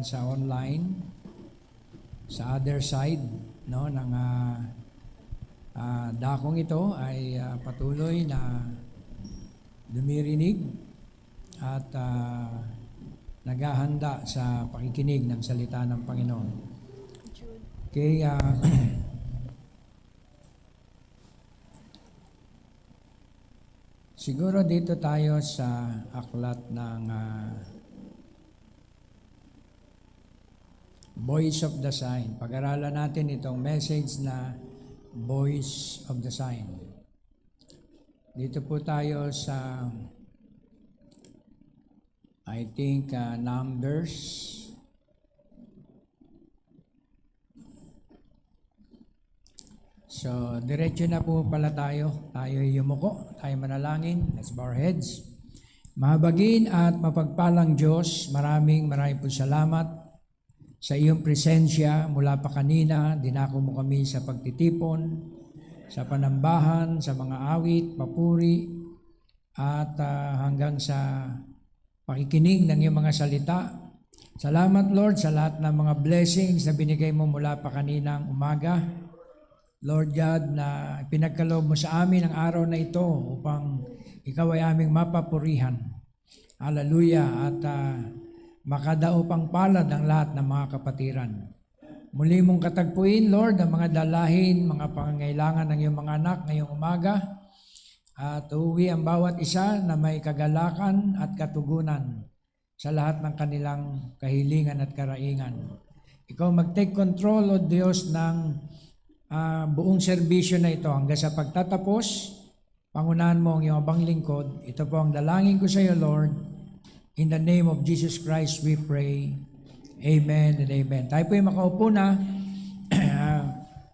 sa online sa other side no ng dakong ito ay patuloy na dumirinig at naghahanda sa pakikinig ng salita ng Panginoon. Okay, siguro dito tayo sa aklat ng Voice of the Sign. Pag-aralan natin itong message na Voice of the Sign. Dito po tayo sa I think Numbers. So, diretso na po pala tayo. Tayo yumuko, tayo manalangin. Let's bow our heads. Mahabagin at mapagpalang Diyos, maraming po salamat sa iyong presensya mula pa kanina. Dinako mo kami sa pagtitipon, sa panambahan, sa mga awit, papuri, at hanggang sa pakikinig ng iyong mga salita. Salamat Lord sa lahat ng mga blessings na binigay mo mula pa kaninang umaga. Lord God, na pinagkaloob mo sa amin ang araw na ito upang ikaw ay aming mapapurihan. Hallelujah. At makadaupang palad ang lahat ng mga kapatiran. Muli mong katagpuin, Lord, ang mga dalahin, mga pangangailangan ng iyong mga anak ngayong umaga. At uwi ang bawat isa na may kagalakan at katugunan sa lahat ng kanilang kahilingan at karaingan. Ikaw mag-take control, O Diyos, ng buong serbisyo na ito hanggang sa pagtatapos. Pangunahan mo ang iyong abang lingkod. Ito po ang dalangin ko sa iyo, Lord. In the name of Jesus Christ we pray. Amen and amen. Tayo po yung makaupo na.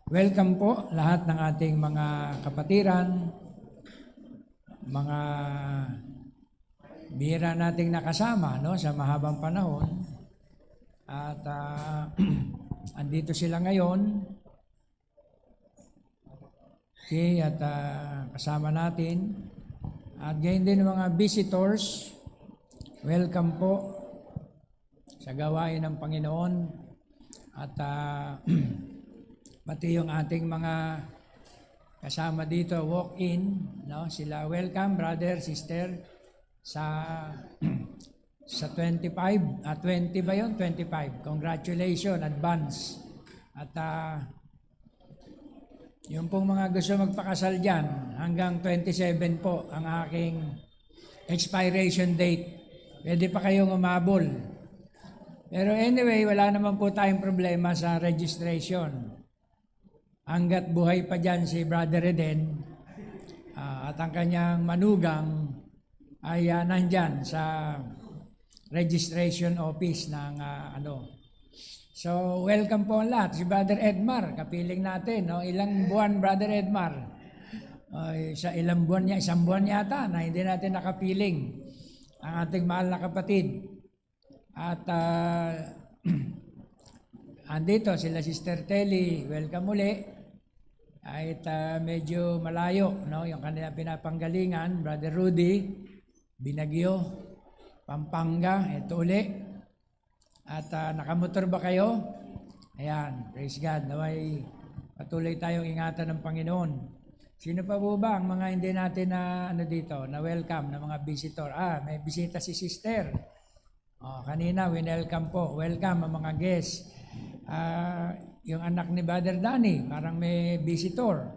Welcome po lahat ng ating mga kapatiran, mga bihira nating nakasama no, sa mahabang panahon. At andito sila ngayon. Okay, at kasama natin. At gayon din mga visitors. Welcome po sa gawain ng Panginoon at pati yung ating mga kasama dito, walk-in, no? Sila welcome, brother, sister, sa 25, 20 ba yun? 25. Congratulations, advance. At yung pong mga gusto magpakasal dyan, hanggang 27 po ang aking expiration date. Pwede pa kayong umabol. Pero anyway, wala naman po tayong problema sa registration. Hanggat buhay pa dyan si Brother Eden at ang kanyang manugang ay nandyan sa registration office ng So, welcome po ang lahat. Si Brother Edmar, kapiling natin. No? Ilang buwan, Brother Edmar? Sa ilang buwan niya, isang buwan yata na hindi natin nakapiling ang ating mahal na kapatid. At andito sila Sister Telly, welcome uli. At medyo malayo, no, yung kanilang pinapanggalingan, Brother Rudy, Binagyo, Pampanga, ito uli. At nakamotor ba kayo? Ayan, praise God. Naway patuloy tayong ingatan ng Panginoon. Sino pa po ba ang mga hindi natin na dito, na welcome, na mga visitor? May bisita si Sister. Kanina, welcome po. Welcome ang mga guests. Yung anak ni Brother Danny, parang may visitor.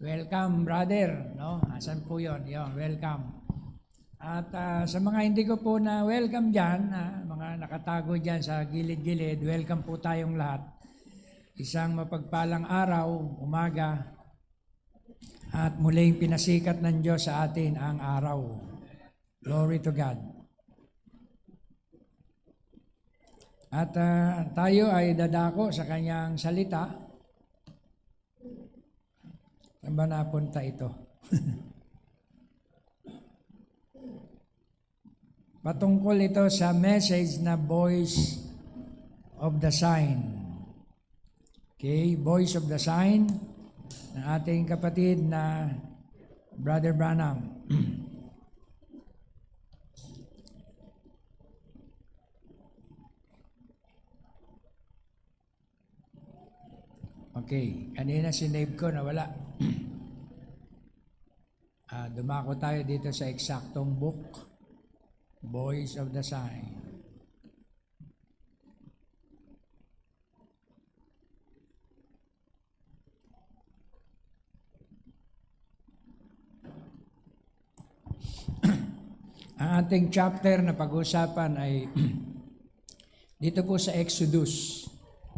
Welcome, brother. No? Asan po yun? Yun, welcome. At sa mga hindi ko po na welcome dyan, mga nakatago dyan sa gilid-gilid, welcome po tayong lahat. Isang mapagpalang araw, umaga, at muling pinasikat ng Diyos sa atin ang araw. Glory to God. At tayo ay dadako sa kanyang salita. Saan ba napunta ito? Patungkol ito sa message na Voice of the Sign. Okay, Voice of the Sign ng ating kapatid na Brother Branham. Okay. Kanina sinave ko na wala. Dumako tayo dito sa eksaktong book. Boys of the Sign. Ang ating chapter na pag-usapan ay dito po sa Exodus,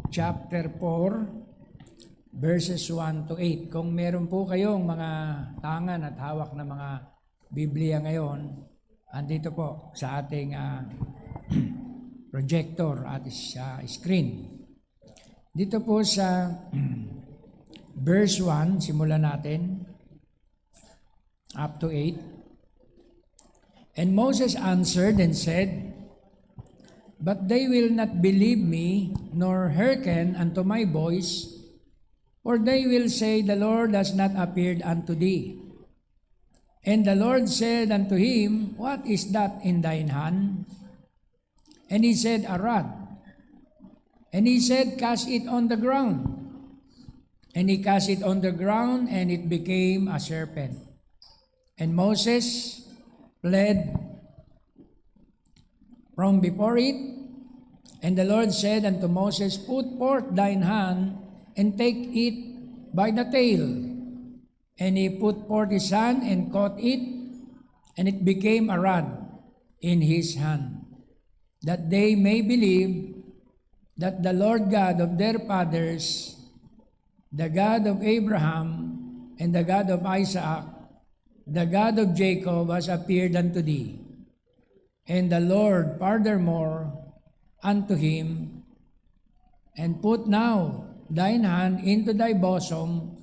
chapter 4, verses 1 to 8. Kung meron po kayong mga tangan at hawak na mga Biblia ngayon, andito po sa ating projector at sa screen. Dito po sa verse 1, simulan natin, up to 8. And Moses answered and said, But they will not believe me, nor hearken unto my voice, for they will say, The Lord has not appeared unto thee. And the Lord said unto him, What is that in thine hand? And he said, A rod. And he said, Cast it on the ground. And he cast it on the ground, and it became a serpent. And Moses fled from before it. And the Lord said unto Moses, Put forth thine hand, and take it by the tail. And he put forth his hand, and caught it, and it became a rod in his hand, that they may believe that the Lord God of their fathers, the God of Abraham, and the God of Isaac, the God of Jacob, has appeared unto thee. And the Lord furthermore unto him, and put now thine hand into thy bosom.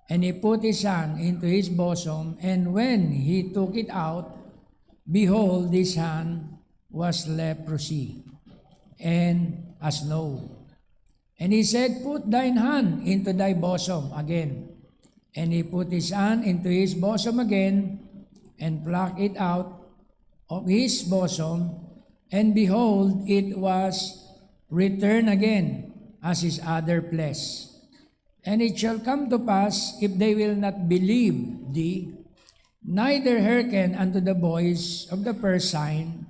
And he put his hand into his bosom, and when he took it out, behold, his hand was leprosy, and as snow. And he said, Put thine hand into thy bosom again. And he put his hand into his bosom again, and plucked it out of his bosom, and behold, it was returned again as his other flesh. And it shall come to pass, if they will not believe thee, neither hearken unto the voice of the first sign,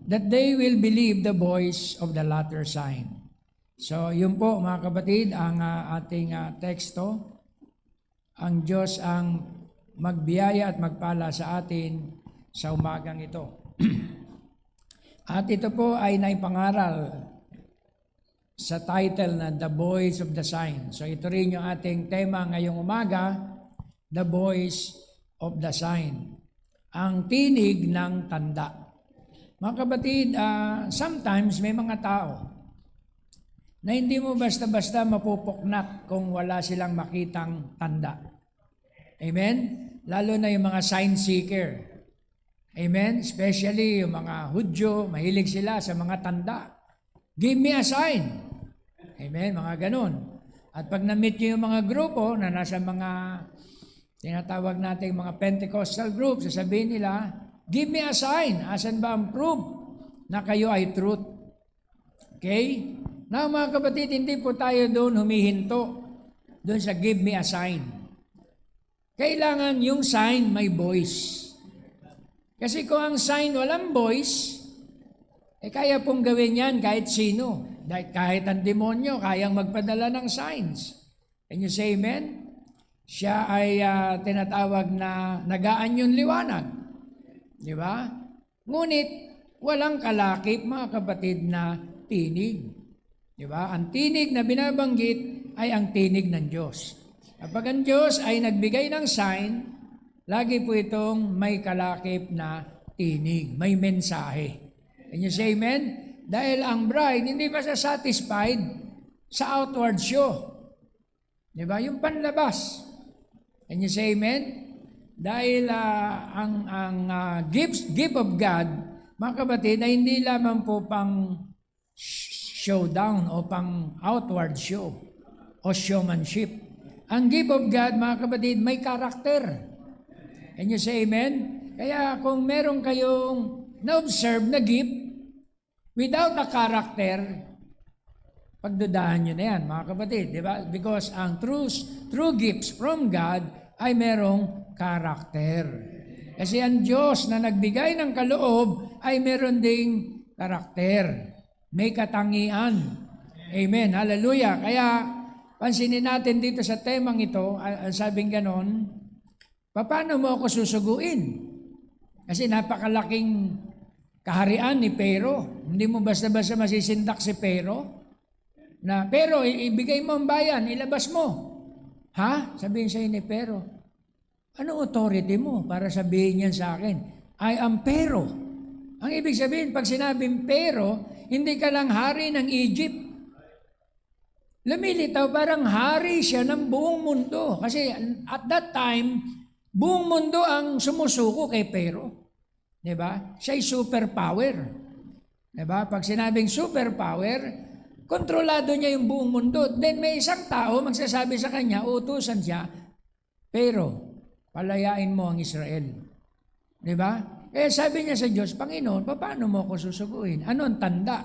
that they will believe the voice of the latter sign. So, yun po mga kapatid, ang ating teksto. Ang Diyos ang magbiyaya at magpala sa atin sa umagang ito. At ito po ay naipangaral sa title na The Voice of the Sign. So ito rin yung ating tema ngayong umaga, The Voice of the Sign. Ang tinig ng tanda. Mga kapatid, sometimes may mga tao na hindi mo basta-basta mapupuknat kung wala silang makitang tanda. Amen? Lalo na yung mga sign seeker. Amen? Especially yung mga Hudyo, mahilig sila sa mga tanda. Give me a sign. Amen? Mga ganun. At pag na-meet nyo yung mga grupo na nasa mga tinatawag natin mga Pentecostal group, sasabihin nila, Give me a sign. Asan ba ang proof na kayo ay truth? Okay? Now mga kapatid, hindi po tayo doon humihinto. Doon sa give me a sign. Kailangan yung sign may voice. Kasi kung ang sign walang voice, kaya pong gawin yan kahit sino. Kahit ang demonyo, kayang magpadala ng signs. Can you say amen? Siya ay tinatawag na nagaan yung liwanag. Di ba? Ngunit, walang kalakip, mga kapatid, na tinig. Di ba? Ang tinig na binabanggit ay ang tinig ng Diyos. Kapag ang Diyos ay nagbigay ng sign, lagi po itong may kalakip na tinig, may mensahe. Can you say amen? Dahil ang bride hindi pa siya satisfied sa outward show. Di ba? Yung panlabas. Can you say amen? Dahil ang gift of God, mga kapatid, ay hindi lamang po pang showdown o pang outward show o showmanship. Ang gift of God, mga kapatid, may karakter. Can you say amen? Kaya kung meron kayong na-observe na gift without a character, Pagdudahan nyo na yan, mga kapatid, di ba? Because ang true gifts from God ay merong karakter. Kasi ang Diyos na nagbigay ng kaloob ay meron ding karakter. May katangian. Amen. Hallelujah. Kaya, pansinin natin dito sa temang ito, ang sabing ganon, paano mo ako susuguin? Kasi napakalaking kaharian ni Pero. Hindi mo basta-basta masisindak si Pero. Pero ibigay mo ang bayan, ilabas mo. Ha? Sabihin sa'yo ni Pero, anong authority mo para sabihin yan sa akin? I am Pero. Ang ibig sabihin, pag sinabing Pero, hindi ka lang hari ng Egypt. Lumilitaw, parang hari siya ng buong mundo. Kasi at that time, buong mundo ang sumusuko kay Pero. Diba? Siya'y superpower. Diba? Pag sinabing superpower, kontrolado niya yung buong mundo. Then may isang tao magsasabi sa kanya, utusan siya, pero palayain mo ang Israel. Di ba? Eh sabi niya sa Diyos, Panginoon, paano mo ako susuguin? Ano ang tanda?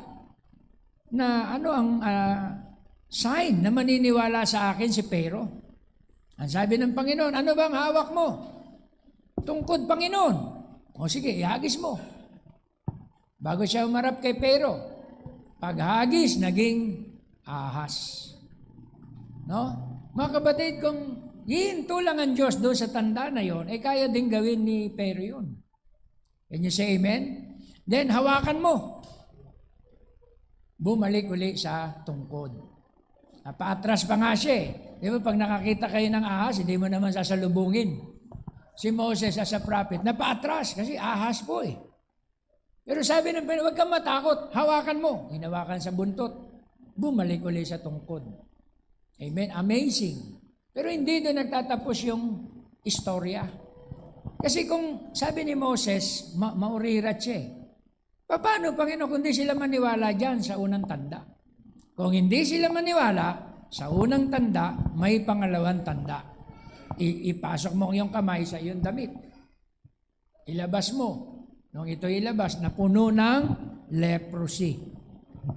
Ano ang sign na maniniwala sa akin si Pero? Ang sabi ng Panginoon, ano bang hawak mo? Tungkod, Panginoon. O sige, ihagis mo. Bago siya umarap kay Pero, paghagis, naging ahas. No? Mga kapatid, kung hihinto lang ang Diyos doon sa tanda na yon, kaya din gawin ni Pero yun. Can you say amen? Then, hawakan mo. Bumalik uli sa tungkod. Paatras pa nga siya eh. Di ba, pag nakakita kayo ng ahas, hindi mo naman sasalubungin. Si Moses as a prophet, napaatras kasi ahas po eh. Pero sabi ng Panginoon, huwag kang matakot, hawakan mo. Hinawakan sa buntot, bumalik ulit sa tungkod. Amen? Amazing. Pero hindi doon nagtatapos yung istorya. Kasi kung sabi ni Moses, maurirat siya eh. Paano, Panginoon, kung hindi sila maniwala dyan sa unang tanda? Kung hindi sila maniwala, sa unang tanda, may pangalawang tanda. Ipasok mo yung kamay sa iyong damit. Ilabas mo. Nung ito ilabas, napuno ng leprosy.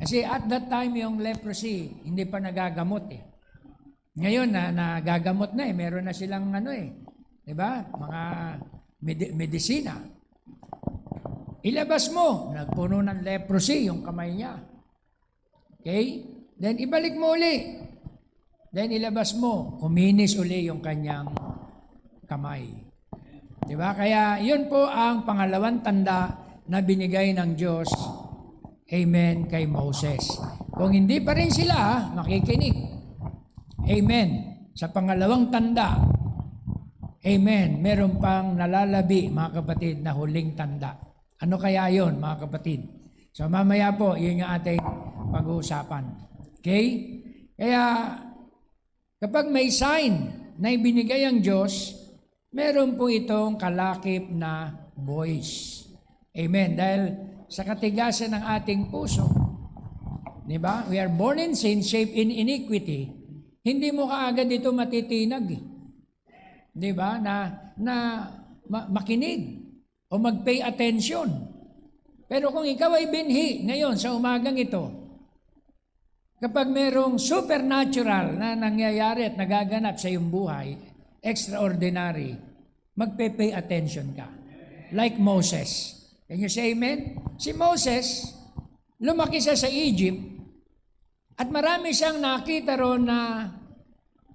Kasi at that time, yung leprosy, hindi pa nagagamot eh. Ngayon, nagagamot na eh. Meron na silang diba? Mga medisina. Ilabas mo, nagpuno ng leprosy yung kamay niya. Okay? Then, ibalik mo uli. Then, ilabas mo, kuminis uli yung kanyang kamay. Diba? Kaya yun po ang pangalawang tanda na binigay ng Diyos, amen, kay Moses. Kung hindi pa rin sila makikinig, amen, sa pangalawang tanda, amen, meron pang nalalabi, mga kapatid, na huling tanda. Ano kaya yon, mga kapatid? So mamaya po, yun yung ating pag-uusapan. Okay? Kaya kapag may sign na ibinigay ang Diyos, meron po itong kalakip na voice. Amen. Dahil sa katigasan ng ating puso, di ba? We are born in sin, shaped in iniquity. Hindi mo kaagad ito matitinag. Di ba? Na makinig o mag-pay attention. Pero kung ikaw ay binhi ngayon sa umagang ito, kapag merong supernatural na nangyayari at nagaganap sa iyong buhay, extraordinary, magpe-pay attention ka. Like Moses. Can you say amen? Si Moses, lumaki siya sa Egypt at marami siyang nakita ron na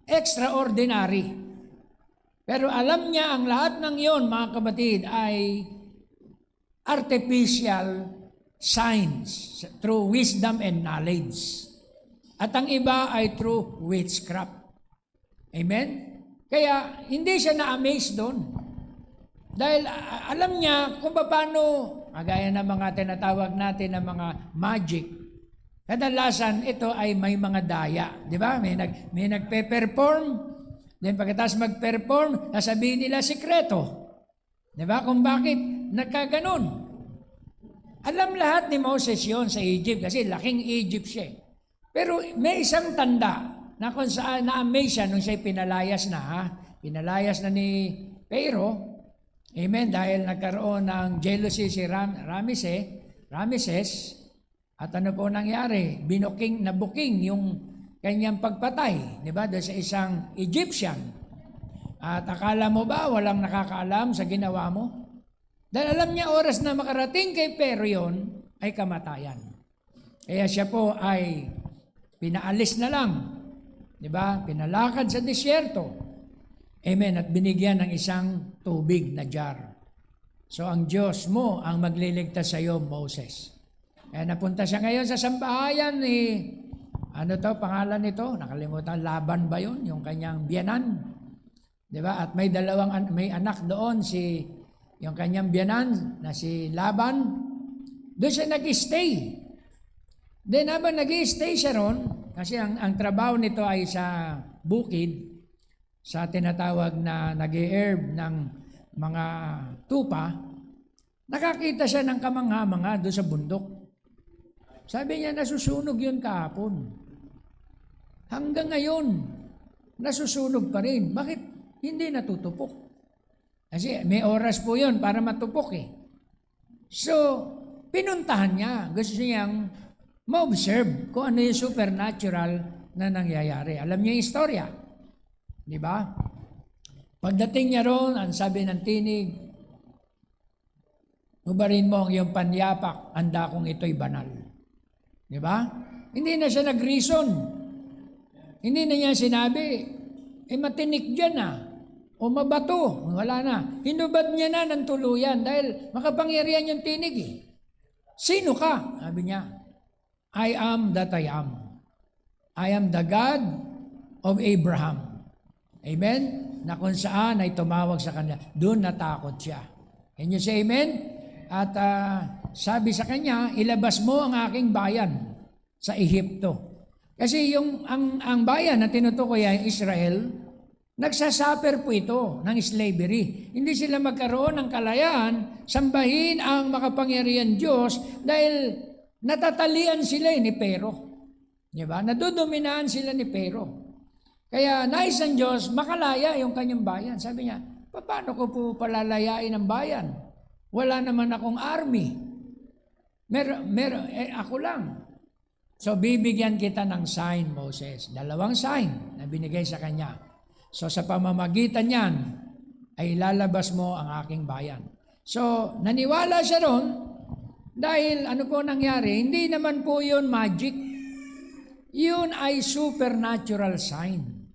extraordinary. Pero alam niya ang lahat ng iyon, mga kapatid, ay artificial signs through wisdom and knowledge. At ang iba ay through witchcraft. Amen? Kaya hindi siya na-amaze doon. Dahil alam niya kung paano, kagaya ng mga tinatawag natin na mga magic, kadalasan ito ay may mga daya. Di ba? May nagpe-perform, then pagkatapos mag-perform, sasabihin nila sikreto. Di ba? Kung bakit nagkaganon. Alam lahat ni Moses yon sa Egypt kasi laking Egypt siya. Pero may isang tanda na kung saan na-amaze siya nung siya'y pinalayas na, pinalayas na ni Pharaoh, amen, dahil nagkaroon ng jealousy si Ramses, At ano po nangyari? Nabuking yung kanyang pagpatay, di ba? Doon sa isang Egyptian. At akala mo ba walang nakakaalam sa ginawa mo? Dahil alam niya oras na makarating kay Pero yon ay kamatayan. Kaya siya po ay pinaalis na lang. Di ba? Pinalakad sa disyerto. Amen. At binigyan ng isang tubig na jar. So ang Diyos mo ang magliligtas sa iyo, Moses. Kaya napunta siya ngayon sa sambahayan ni, pangalan nito? Nakalimutan, Laban ba yun? Yung kanyang biyanan. Di ba? At may anak doon, yung kanyang biyanan na si Laban. Doon siya nag-stay. Then habang nag-stay siya ron, kasi ang trabaho nito ay sa bukid, sa tinatawag na nag-herb ng mga tupa, nakakita siya ng kamangha-mangha doon sa bundok. Sabi niya, nasusunog yun kahapon. Hanggang ngayon, nasusunog pa rin. Bakit hindi natutupok? Kasi may oras po yun para matupok eh. So, pinuntahan niya. Gusto niyang ma-observe kung ano yung supernatural na nangyayari. Alam niya yung istorya. Di ba? Pagdating niya roon, ang sabi ng tinig, ubarin mo ang iyong panyapak, anda kong ito'y banal. Di ba? Hindi na siya nag-reason. Hindi na niya sinabi, matinik dyan na. O mabato. Wala na. Hinubad niya na ng tuluyan dahil makapangyarihan yung tinig eh. Sino ka? Sabi niya, I am that I am. I am the God of Abraham. Amen? Na kung saan ay tumawag sa kanya, doon natakot siya. Can you say amen? At sabi sa kanya, ilabas mo ang aking bayan sa Ehipto. Kasi ang bayan na tinutukoy ay Israel, nagsasuffer po ito ng slavery. Hindi sila magkaroon ng kalayaan, sambahin ang makapangyarihan Diyos dahil natatalian sila ni Pero. Diba? Nadudominaan sila ni Pero. Kaya nais ng Diyos makalaya yung kanyang bayan. Sabi niya, paano ko po palalayain ang bayan? Wala naman akong army. Ako lang. So bibigyan kita ng sign, Moses. 2 sign na binigay sa kanya. So sa pamamagitan niyan, ay lalabas mo ang aking bayan. So naniwala siya ron dahil ano po nangyari, hindi naman po yun magic. Yun ay supernatural sign.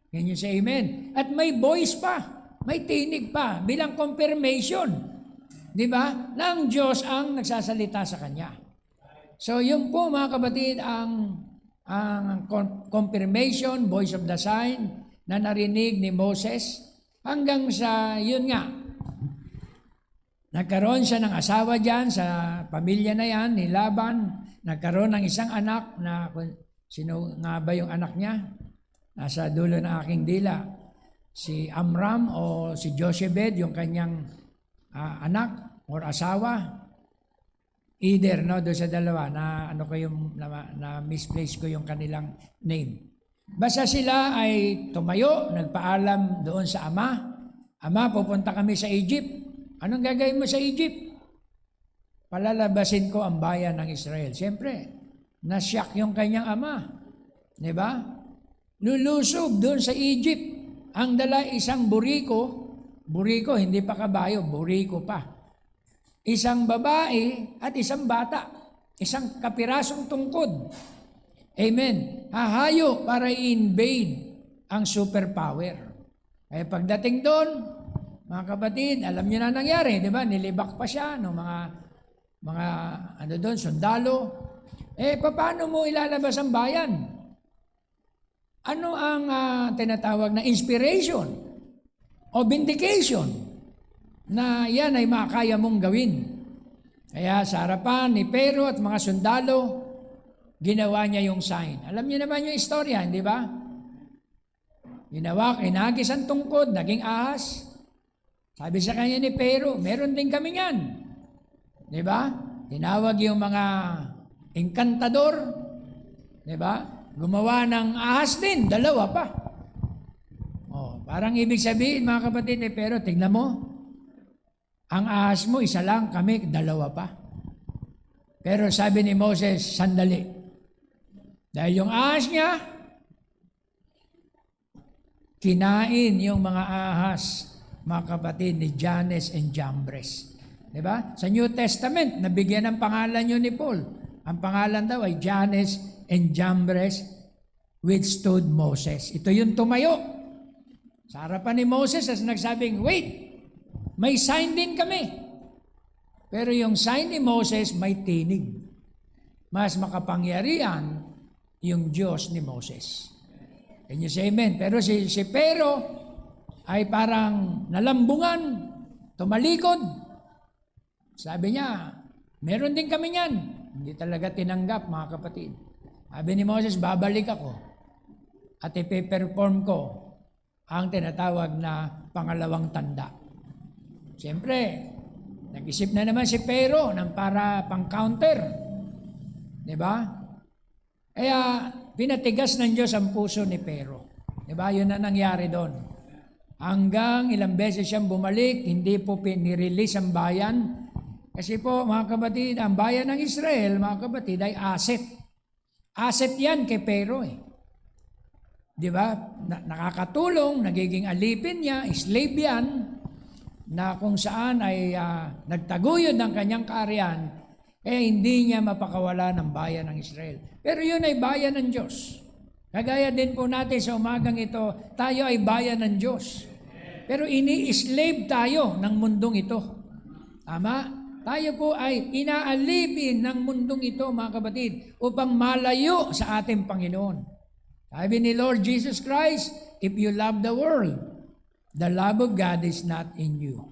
Can you say amen? At may voice pa, may tinig pa, bilang confirmation. Di ba? Na ang Diyos ang nagsasalita sa kanya. So yun po mga kapatid, ang confirmation, voice of the sign, na narinig ni Moses, hanggang sa, yun nga, nagkaroon siya ng asawa dyan sa pamilya na yan, ni Laban, nagkaroon ng isang anak, na sino nga ba yung anak niya? Nasa dulo ng aking dila, si Amram o si Jochebed, yung kanyang anak or asawa. Either, no, doon sa dalawa, na misplace ko yung kanilang name. Basta sila ay tumayo, nagpaalam doon sa ama. Ama, pupunta kami sa Egypt. Anong gagawin mo sa Egypt? Palalabasin ko ang bayan ng Israel. Siyempre, nasyak yung kanyang ama. Di ba? Lulusob doon sa Egypt. Ang dala isang buriko, hindi pa kabayo, buriko pa. Isang babae at isang bata. Isang kapirasong tungkod. Amen. Hahayo para i-invade ang superpower. Kaya pagdating doon, mga kapatid, alam niyo na nangyari, di ba? Nilibak pa siya ng mga sundalo. Paano mo ilalabas ang bayan? Ano ang tinatawag na inspiration o vindication na yan ay makaya mong gawin? Kaya sa harapan ni Pero at mga sundalo, ginawa niya yung sign. Alam niyo naman yung istorya, hindi ba? Inagis ang tungkod, naging ahas. Sabi sa kanya ni Pero, meron din kami yan. Di ba? Tinawag yung mga encantador. Di ba? Gumawa ng ahas din, 2 pa. Parang ibig sabihin, mga kapatid ni Pero, tignan mo, ang ahas mo, 1 lang, kami, 2 pa. Pero sabi ni Moses, sandali. Dahil yung ahas niya, kinain yung mga ahas, mga kapatid, ni Jannes and Jambres. Diba? Sa New Testament, nabigyan ng pangalan yun ni Paul. Ang pangalan daw ay Jannes and Jambres withstood Moses. Ito yung tumayo. Sa harapan ni Moses, as nagsabing, wait, may sign din kami. Pero yung sign ni Moses, may tinig. Mas makapangyarihan yung Diyos ni Moses. Can you say amen? Pero si Pero ay parang nalambungan, tumalikod. Sabi niya, meron din kami niyan. Hindi talaga tinanggap, mga kapatid. Sabi ni Moses, babalik ako at ipe-perform ko ang tinatawag na pangalawang tanda. Siyempre, nag-isip na naman si Pero ng para pang-counter. Diba? Kaya pinatigas ng Diyos ang puso ni Pero. Diba? Yun na nangyari doon. Hanggang ilang beses siyang bumalik, hindi po pinirelease ang bayan. Kasi po, mga kapatid, ang bayan ng Israel, mga kapatid, ay asset. Asset yan kay Pero eh. Diba? Nakakatulong, nagiging alipin niya, slave yan, na kung saan ay nagtaguyod ng kanyang kaariyan, hindi niya mapakawala ng bayan ng Israel. Pero yun ay bayan ng Diyos. Kagaya din po natin sa umagang ito, tayo ay bayan ng Diyos. Pero ini-slave tayo ng mundong ito. Tama? Tayo po ay inaalipin ng mundong ito, mga kapatid, upang malayo sa ating Panginoon. Sabi ni Lord Jesus Christ, if you love the world, the love of God is not in you.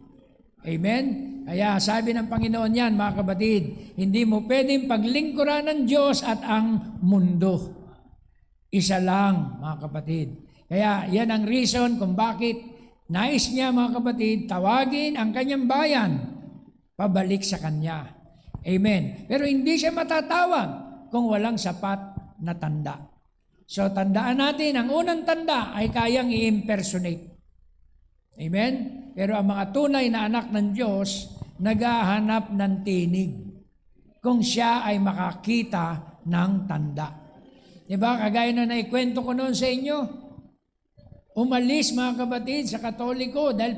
Amen? Kaya sabi ng Panginoon yan, mga kapatid, hindi mo pwedeng paglingkuran ng Diyos at ang mundo. Isa lang, mga kapatid. Kaya yan ang reason kung bakit nais niya, mga kapatid, tawagin ang kanyang bayan pabalik sa kanya. Amen. Pero hindi siya matatawag kung walang sapat na tanda. So tandaan natin, ang unang tanda ay kayang i-impersonate. Amen? Pero ang mga tunay na anak ng Diyos, naghahanap ng tinig kung siya ay makakita ng tanda. Diba? Kagaya na naikwento ko noon sa inyo, umalis mga kapatid sa Katoliko dahil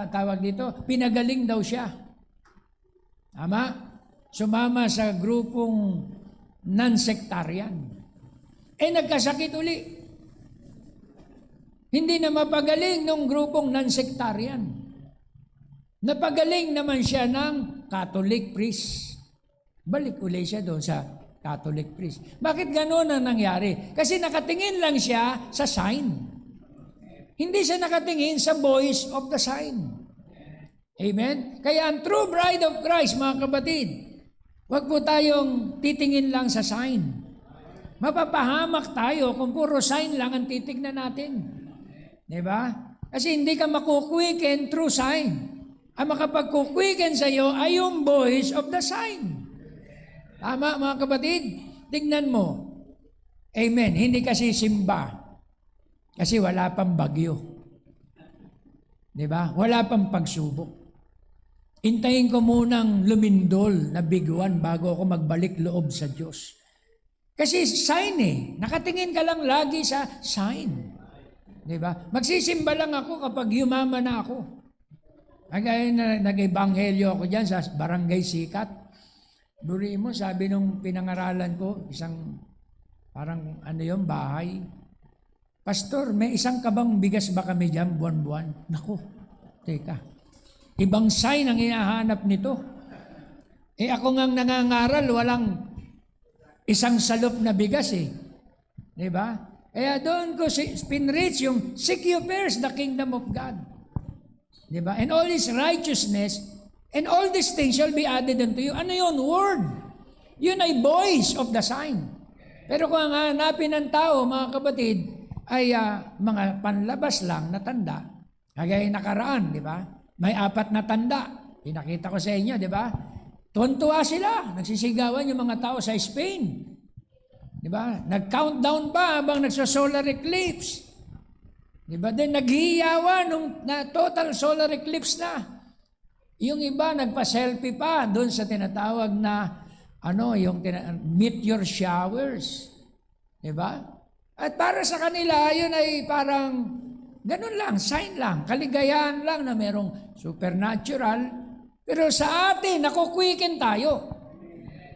tawag dito, pinagaling daw siya. Tama? Sumama sa grupong non-sectarian. Nagkasakit uli. Hindi na mapagaling ng grupong non-sectarian. Napagaling naman siya ng Catholic priest. Balik uli siya doon sa Catholic priest. Bakit gano'n ang nangyari? Kasi nakatingin lang siya sa sign. Hindi siya nakatingin sa voice of the sign. Amen? Kaya ang true bride of Christ, mga kapatid, huwag po tayong titingin lang sa sign. Mapapahamak tayo kung puro sign lang ang titignan natin. Diba? Kasi hindi ka makukwiken through sign. Ang makapagkukwiken sa iyo ay yung voice of the sign. Tama, mga kapatid? Tignan mo. Amen. Hindi kasi simba. Kasi wala pang bagyo. Diba? Wala pang pagsubok. Intayin ko munang lumindol na biguan bago ako magbalik loob sa Diyos. Kasi sign eh. Nakatingin ka lang lagi sa sign. Diba? Magsisimba lang ako kapag yumaman na ako. Kagaya na nag-ebanghelyo ako dyan sa Barangay Sikat. Buri mo, sabi nung pinangaralan ko, isang parang bahay. Pastor, may isang kabang bigas ba kami dyan buwan-buwan? Naku, teka. Ibang sign ang hinahanap nito. Ako ngang nangangaral, walang isang salop na bigas eh. Diba? Kaya doon ko pinreach yung seek you first the kingdom of God. Diba? And all His righteousness, and all these things shall be added unto you. Ano yun? Word. Yun ay voice of the sign. Pero kung ang hanapin ng tao, mga kapatid, ay mga panlabas lang na tanda, kagaya nakaraan, di ba? May 4 na tanda. Pinakita ko sa inyo, di ba? Tuwan-tuwa sila. Nagsisigawan yung mga tao sa Spain. Di ba? Nag-countdown pa habang nagso-solar eclipse. Di ba? Then naghihiyawan nung na total solar eclipse na. Yung iba nagpa-selfie pa doon sa tinatawag na meteor showers. 'Di ba? At para sa kanila, yun ay parang ganun lang, sign lang, kaligayahan lang na merong supernatural. Pero sa atin, nakukwikin tayo.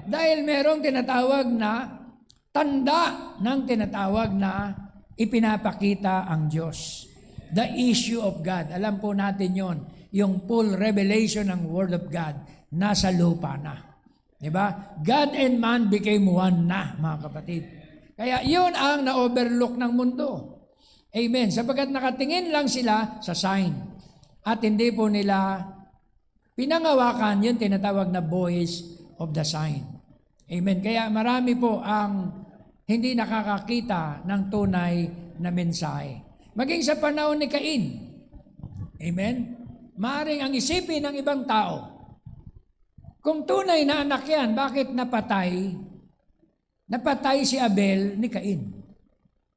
Dahil merong tinatawag na tanda ng tinatawag na ipinapakita ang Diyos. The issue of God. Alam po natin yon, yung full revelation ng Word of God nasa lupa na. Diba? God and man became one na, mga kapatid. Kaya yun ang na-overlook ng mundo. Amen. Sapagkat nakatingin lang sila sa sign. At hindi po nila pinangawakan yung tinatawag na voice of the sign. Amen. Kaya marami po ang hindi nakakakita ng tunay na mensahe. Maging sa panahon ni Cain. Amen. Maaring ang isipin ng ibang tao, kung tunay na anak yan, bakit napatay? Napatay si Abel ni Cain.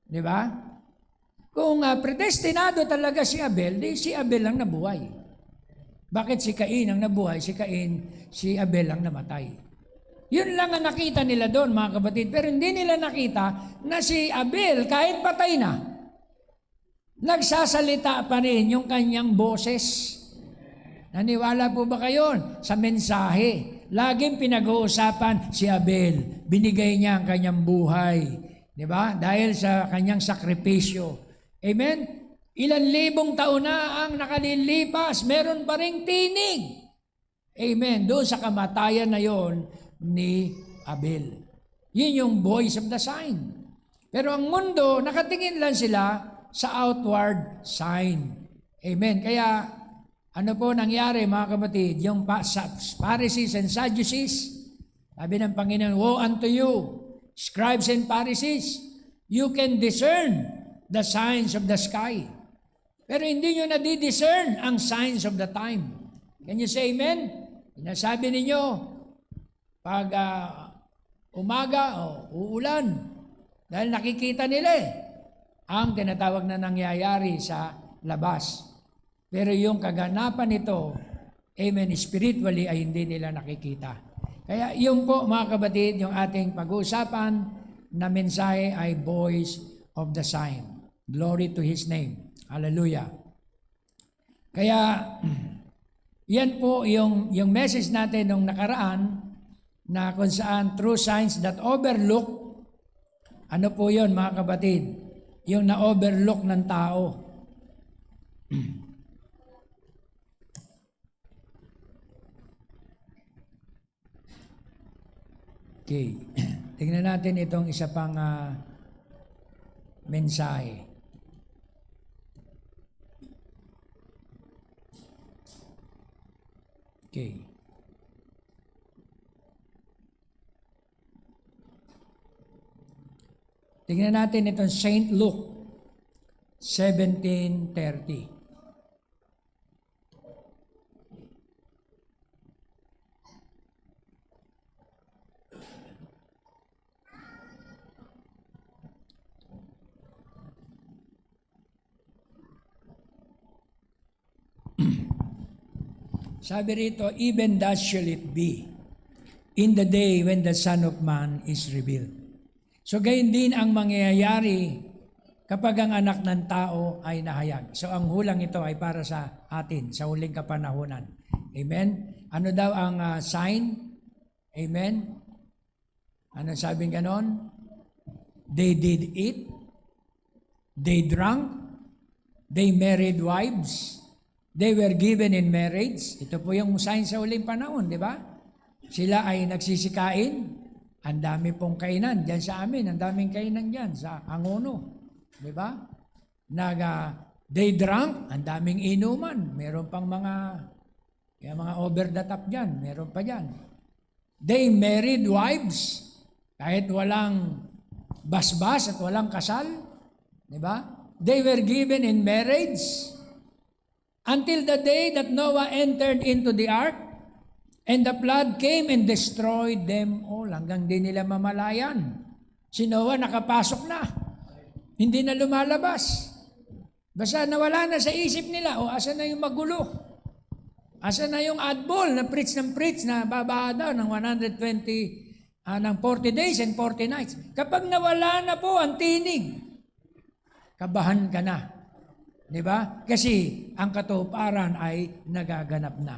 Di ba? Kung predestinado talaga si Abel, di si Abel ang nabuhay. Bakit si Cain ang nabuhay? Si Abel ang namatay. Yun lang ang nakita nila doon, mga kapatid. Pero hindi nila nakita na si Abel, kahit patay na, nagsasalita pa rin yung kanyang boses. Naniwala po ba kayo sa mensahe? Laging pinag-uusapan si Abel. Binigay niya ang kanyang buhay. Di ba? Dahil sa kanyang sakripisyo. Amen? Ilan libong taon na ang nakalilipas, meron pa ring tinig. Amen? Doon sa kamatayan na yon ni Abel. Yun yung voice of the sign. Pero ang mundo, nakatingin lang sila sa outward sign. Amen? Kaya, ano po nangyari, mga kapatid? Yung Pharisees and Sadducees, sabi ng Panginoon, woe unto you, scribes and Pharisees, you can discern the signs of the sky. Pero hindi nyo nadi-discern ang signs of the time. Can you say amen? Sinasabi ninyo, pag umaga o uulan, dahil nakikita nila ang tinatawag na nangyayari sa labas. Pero yung kaganapan nito, amen, spiritually ay hindi nila nakikita. Kaya yung po, mga kapatid, yung ating pag-uusapan na mensahe ay voice of the sign. Glory to His name. Hallelujah. Kaya, yan po yung message natin nung nakaraan na kung saan true signs that overlook, ano po yun, mga kapatid? Yung na-overlook ng tao. Okay. Tingnan natin itong isa pang mensahe. Okay. Tingnan natin itong St. Luke 17:30. Sabi rito, even thus shall it be in the day when the Son of Man is revealed. So gayon din ang mangyayari kapag ang anak ng tao ay nahayag. So ang hulang ito ay para sa atin, sa huling kapanahunan. Amen? Ano daw ang sign? Amen? Ano sabing ganon? They did eat, they drank, they married wives, they were given in marriage. Ito po yung sign sa huling panahon, di ba? Sila ay nagsisikain. Ang dami pong kainan dyan sa amin. Ang daming kainan dyan sa Angono. Di ba? They drank. Ang daming inuman. Meron pang mga over the top dyan. Meron pa dyan. They married wives. Kahit walang basbas at walang kasal. Di ba? They were given in marriage. Until the day that Noah entered into the ark, and the flood came and destroyed them all. Hanggang di nila mamalayan. Si Noah nakapasok na. Hindi na lumalabas. Basta nawala na sa isip nila, asa na yung magulo. Asa na yung adball na preach na babaha daw ng 120, ng 40 days and 40 nights. Kapag nawala na po ang tinig, kabahan ka na. Di ba? Kasi ang katuparan ay nagaganap na.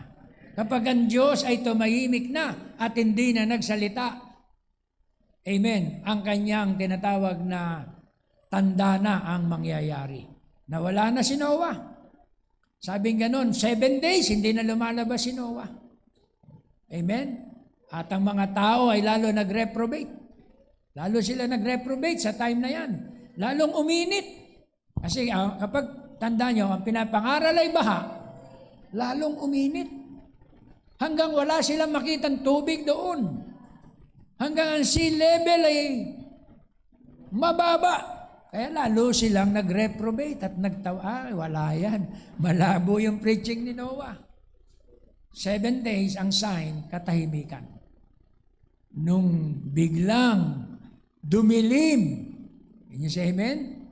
Kapag ang Diyos ay tumahimik na at hindi na nagsalita, amen, ang kanyang tinatawag na tanda na ang mangyayari. Nawala na si Noah. Sabing ganon, 7 days, hindi na lumalabas si Noah. Amen? At ang mga tao ay lalo nag-reprobate. Lalo sila nag-reprobate sa time na yan. Lalong uminit. Kasi kapag tanda nyo, ang pinapangaral ay baha, lalong uminit. Hanggang wala silang makitang tubig doon. Hanggang ang sea level ay mababa. Kaya lalo silang nag-reprobate at nagtawa, wala yan. Malabo yung preaching ni Noah. 7 days ang sign, katahimikan. Nung biglang dumilim, can you say amen?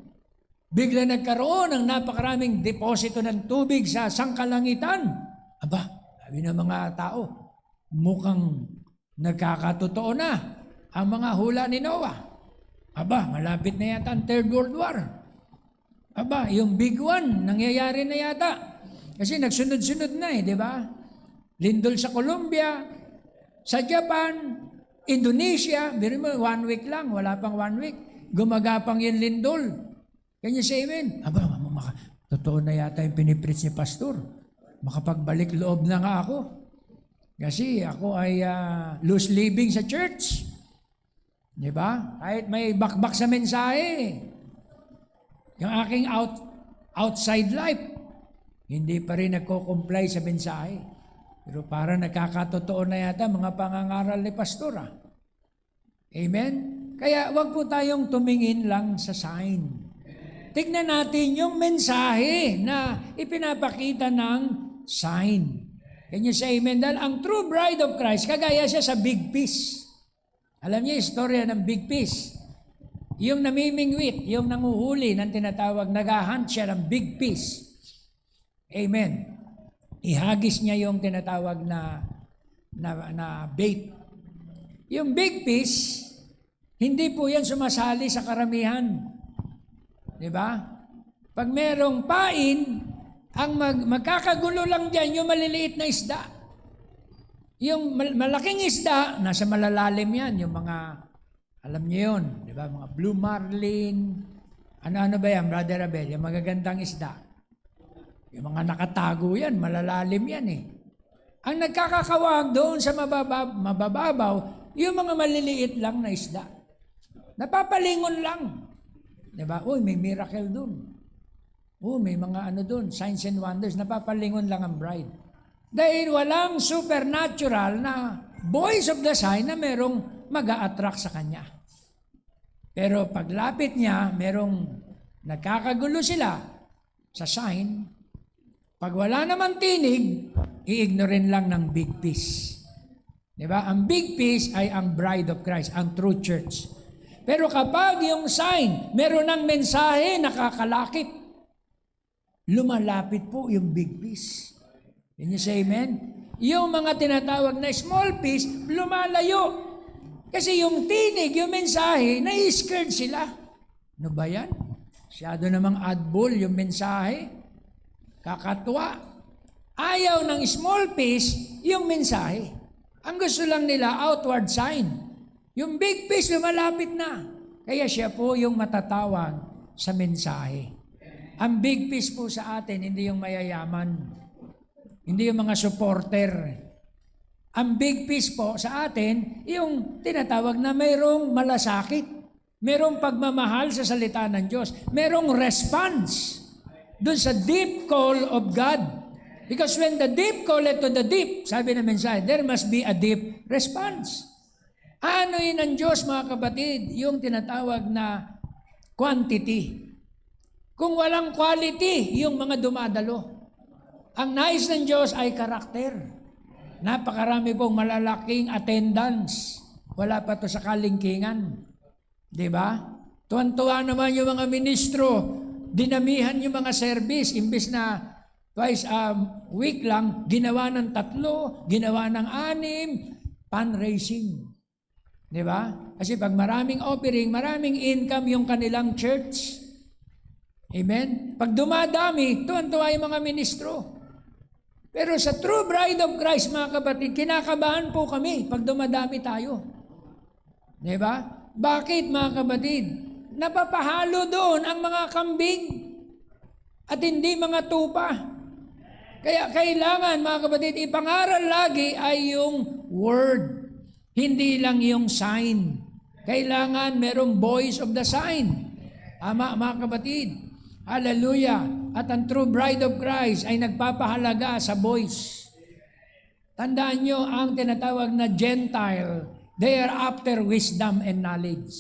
Bigla nagkaroon ng napakaraming deposito ng tubig sa sangkalangitan. Aba, sabi ng mga tao, mukhang nagkakatotoo na ang mga hula ni Noah. Aba, malapit na yata ang Third World War. Aba, yung big one, nangyayari na yata. Kasi nagsunod-sunod na di ba? Lindol sa Colombia, sa Japan, Indonesia, biro mo, 1 week lang, wala pang 1 week. Gumagapang yung lindol. Can you say amen? Aba, totoo na yata yung pinipreach ni Pastor. Makapagbalik loob na nga ako. Kasi ako ay loose living sa church. Di ba? Kahit may bakbak sa mensahe, yung aking outside life, hindi pa rin nagko-comply sa mensahe. Pero para nagkakatotoo na yata mga pangangaral ni Pastor. Amen? Kaya wag po tayong tumingin lang sa sign. Tignan natin yung mensahe na ipinapakita ng sign. Can you say amen? Dahil ang true bride of Christ, kagaya siya sa big fish. Alam niyo, istorya ng big fish. Yung namimingwit, yung nanguhuli ng tinatawag, nag-hunt siya ng big fish. Amen. Ihagis niya yung tinatawag na bait. Yung big fish, hindi po yan sumasali sa karamihan. Di ba? Pag merong pain, ang magkakagulo lang dyan yung maliliit na isda. Yung malaking isda, nasa malalalim yan. Yung mga, alam niyo yun, di ba? Mga blue marlin. Ano ba yan, Brother Abel? Yung magagandang isda. Yung mga nakatago yan, malalalim yan eh. Ang nagkakakawag doon sa mabababaw, yung mga maliliit lang na isda. Napapalingon lang. Di ba? Uy, may miracle doon. May mga doon, signs and wonders. Napapalingon lang ang bride. Dahil walang supernatural na voice of the sign na merong mag-a-attract sa kanya. Pero paglapit niya, merong nagkakagulo sila sa sign. Pag wala naman tinig, i-ignorin lang ng big fish. Diba? Ang big fish ay ang bride of Christ, ang true church. Pero kapag yung sign, meron ng mensahe nakakalakip, lumalapit po yung big fish. Can you say amen? Yung mga tinatawag na small fish, lumalayo. Kasi yung tinig, yung mensahe, na-scared sila. Ano ba yan? Masyado namang adball yung mensahe. Kakatwa. Ayaw ng small fish, yung mensahe. Ang gusto lang nila, outward sign. Yung big fish, lumalapit na. Kaya siya po yung matatawag sa mensahe. Ang big fish po sa atin, hindi yung mayayaman. Hindi yung mga supporter. Ang big fish po sa atin, yung tinatawag na mayroong malasakit. Mayroong pagmamahal sa salita ng Diyos. Mayroong response doon sa deep call of God. Because when the deep call to the deep, sabi na mensahe, there must be a deep response. Ano yun ang Diyos, mga kapatid? Yung tinatawag na quantity. Kung walang quality, yung mga dumadalo. Ang nais ng Diyos ay karakter. Napakarami pong malalaking attendance. Wala pa to sa kalingkingan. Diba? Tuwan-tuwa naman yung mga ministro. Dinamihan yung mga service. Imbis na Twice a week lang, ginawa ng 3, ginawa ng 6, fundraising. Di ba? Kasi pag maraming offering, maraming income yung kanilang church. Amen? Pag dumadami, tuwan-tuwa yung mga ministro. Pero sa True Bride of Christ, mga kapatid, kinakabahan po kami pag dumadami tayo. Di ba? Bakit, mga kapatid? Napapahalo doon ang mga kambing at hindi mga tupa. Kaya kailangan, mga kapatid, ipangaral lagi ay yung word, hindi lang yung sign. Kailangan merong voice of the sign. Ama, mga kapatid. Hallelujah. At ang True Bride of Christ ay nagpapahalaga sa voice. Tandaan nyo, ang tinatawag na Gentile, they are after wisdom and knowledge.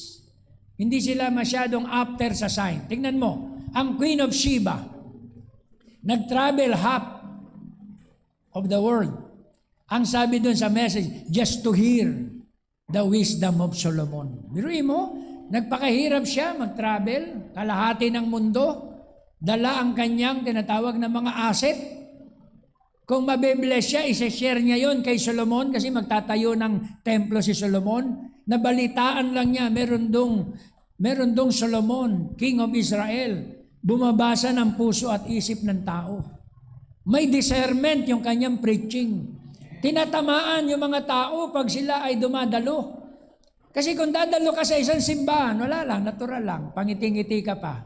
Hindi sila masyadong after sa sign. Tingnan mo, ang Queen of Sheba, nag-travel half of the world. Ang sabi dun sa message, just to hear the wisdom of Solomon. Biruin mo, nagpakahirap siya mag-travel, kalahati ng mundo, dala ang kanyang tinatawag na mga asset. Kung mabibless siya, isa-share niya yon kay Solomon kasi magtatayo ng templo si Solomon. Nabalitaan lang niya, meron dong Solomon, King of Israel, bumabasa ng puso at isip ng tao. May discernment yung kanyang preaching. Tinatamaan yung mga tao pag sila ay dumadalo. Kasi kung dadalo ka sa isang simbahan, wala lang, natural lang, pangiting-ngiti ka pa.